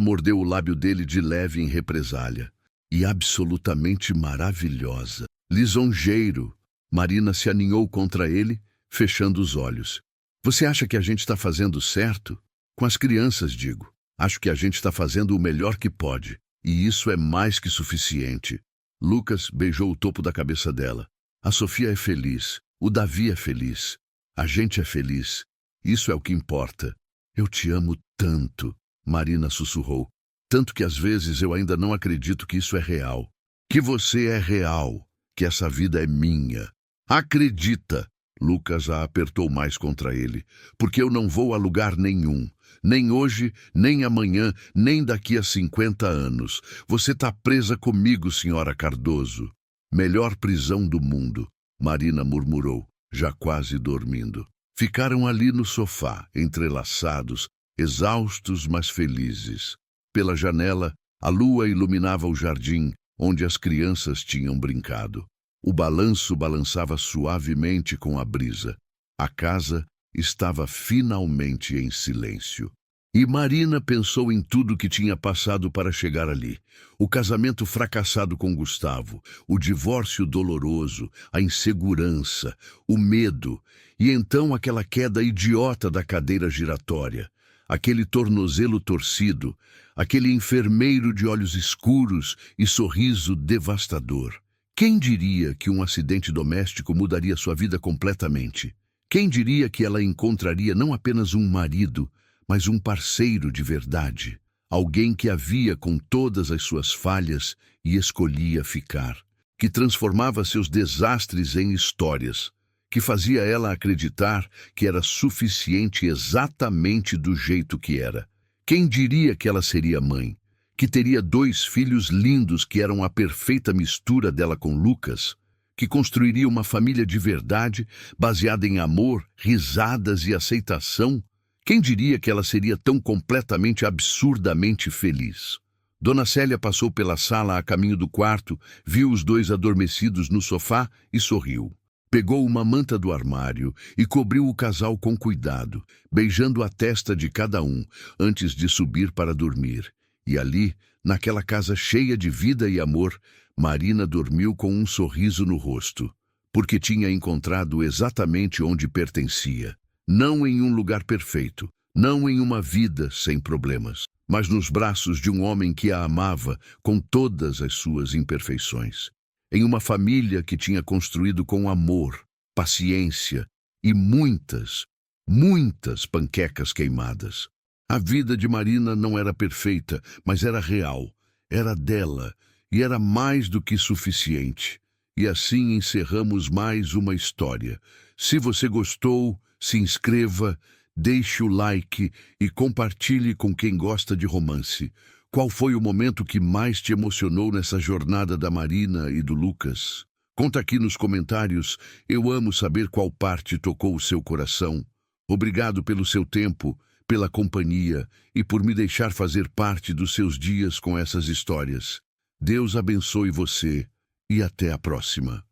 mordeu o lábio dele de leve em represália. "E absolutamente maravilhosa. Lisonjeiro." Marina se aninhou contra ele, fechando os olhos. "Você acha que a gente está fazendo certo? Com as crianças, digo. Acho que a gente está fazendo o melhor que pode. E isso é mais que suficiente." Lucas beijou o topo da cabeça dela. "A Sofia é feliz. O Davi é feliz. A gente é feliz. Isso é o que importa. Eu te amo tanto", Marina sussurrou. "Tanto que às vezes eu ainda não acredito que isso é real. Que você é real. Que essa vida é minha. Acredita." Lucas a apertou mais contra ele. "Porque eu não vou a lugar nenhum. Nem hoje, nem amanhã, nem daqui a 50 anos. Você tá presa comigo, senhora Cardoso." "Melhor prisão do mundo", Marina murmurou, já quase dormindo. Ficaram ali no sofá, entrelaçados, exaustos, mas felizes. Pela janela, a lua iluminava o jardim, onde as crianças tinham brincado. O balanço balançava suavemente com a brisa. A casa estava finalmente em silêncio. E Marina pensou em tudo que tinha passado para chegar ali. O casamento fracassado com Gustavo, o divórcio doloroso, a insegurança, o medo, e então aquela queda idiota da cadeira giratória, aquele tornozelo torcido, aquele enfermeiro de olhos escuros e sorriso devastador. Quem diria que um acidente doméstico mudaria sua vida completamente? Quem diria que ela encontraria não apenas um marido, mas um parceiro de verdade? Alguém que a via com todas as suas falhas e escolhia ficar. Que transformava seus desastres em histórias. Que fazia ela acreditar que era suficiente exatamente do jeito que era. Quem diria que ela seria mãe? Que teria 2 filhos lindos que eram a perfeita mistura dela com Lucas? Que construiria uma família de verdade, baseada em amor, risadas e aceitação? Quem diria que ela seria tão completamente absurdamente feliz? Dona Célia passou pela sala a caminho do quarto, viu os 2 adormecidos no sofá e sorriu. Pegou uma manta do armário e cobriu o casal com cuidado, beijando a testa de cada um antes de subir para dormir. E ali, naquela casa cheia de vida e amor, Marina dormiu com um sorriso no rosto, porque tinha encontrado exatamente onde pertencia. Não em um lugar perfeito, não em uma vida sem problemas, mas nos braços de um homem que a amava com todas as suas imperfeições. Em uma família que tinha construído com amor, paciência e muitas, muitas panquecas queimadas. A vida de Marina não era perfeita, mas era real, era dela e era mais do que suficiente. E assim encerramos mais uma história. Se você gostou, se inscreva, deixe o like e compartilhe com quem gosta de romance. Qual foi o momento que mais te emocionou nessa jornada da Marina e do Lucas? Conta aqui nos comentários, eu amo saber qual parte tocou o seu coração. Obrigado pelo seu tempo, pela companhia e por me deixar fazer parte dos seus dias com essas histórias. Deus abençoe você e até a próxima.